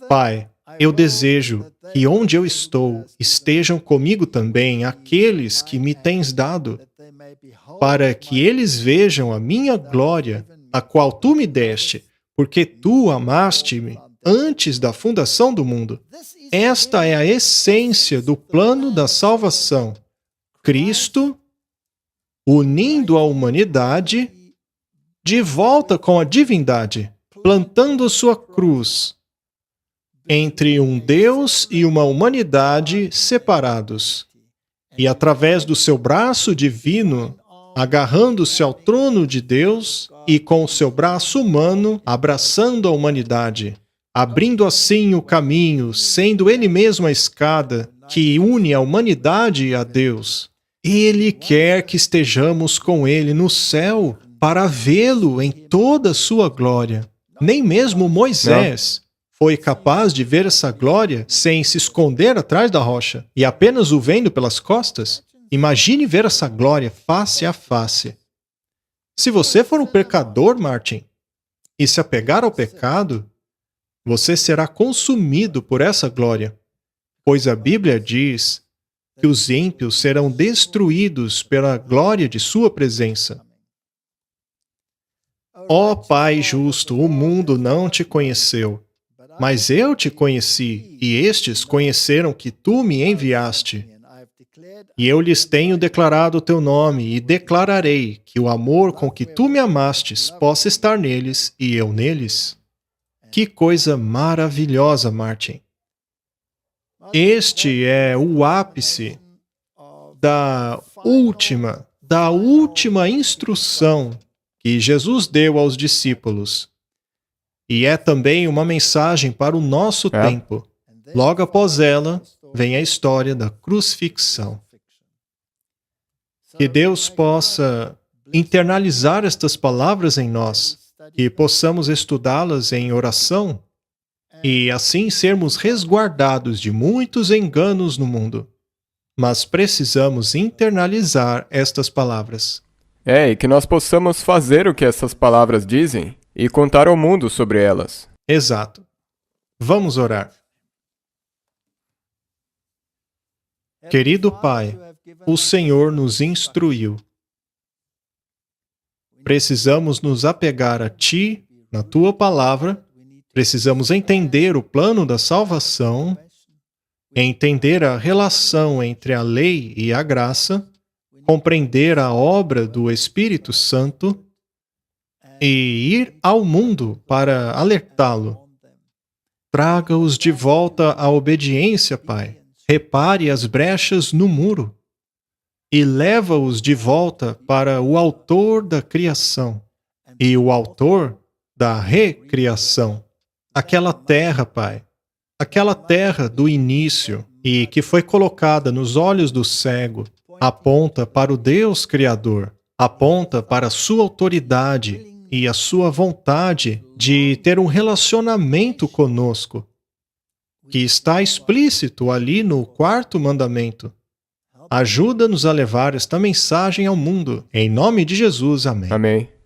Pai, eu desejo que onde eu estou estejam comigo também aqueles que me tens dado, para que eles vejam a minha glória, a qual tu me deste, porque tu amaste-me antes da fundação do mundo. Esta é a essência do plano da salvação. Cristo unindo a humanidade de volta com a divindade, plantando sua cruz entre um Deus e uma humanidade separados. E através do seu braço divino, agarrando-se ao trono de Deus e com o seu braço humano abraçando a humanidade, abrindo assim o caminho, sendo ele mesmo a escada que une a humanidade a Deus. Ele quer que estejamos com ele no céu para vê-lo em toda a sua glória. Nem mesmo Moisés foi capaz de ver essa glória sem se esconder atrás da rocha e apenas o vendo pelas costas. Imagine ver essa glória face a face. Se você for um pecador, Martin, e se apegar ao pecado, você será consumido por essa glória, pois a Bíblia diz que os ímpios serão destruídos pela glória de sua presença. Ó Pai justo, o mundo não te conheceu, mas eu te conheci, e estes conheceram que tu me enviaste. E eu lhes tenho declarado o teu nome, e declararei que o amor com que tu me amastes possa estar neles e eu neles. Que coisa maravilhosa, Martin! Este é o ápice da última instrução que Jesus deu aos discípulos. E é também uma mensagem para o nosso tempo. Logo após ela, vem a história da crucifixão. Que Deus possa internalizar estas palavras em nós, que possamos estudá-las em oração e assim sermos resguardados de muitos enganos no mundo. Mas precisamos internalizar estas palavras. E que nós possamos fazer o que essas palavras dizem e contar ao mundo sobre elas. Exato. Vamos orar. Querido Pai, o Senhor nos instruiu. Precisamos nos apegar a Ti, na Tua palavra. Precisamos entender o plano da salvação, entender a relação entre a lei e a graça, compreender a obra do Espírito Santo e ir ao mundo para alertá-lo. Traga-os de volta à obediência, Pai. Repare as brechas no muro e leva-os de volta para o autor da criação e o autor da recriação. Aquela terra, Pai, aquela terra do início e que foi colocada nos olhos do cego, aponta para o Deus Criador, aponta para a sua autoridade e a sua vontade de ter um relacionamento conosco, que está explícito ali no 4º mandamento. Ajuda-nos a levar esta mensagem ao mundo. Em nome de Jesus, amém. Amém.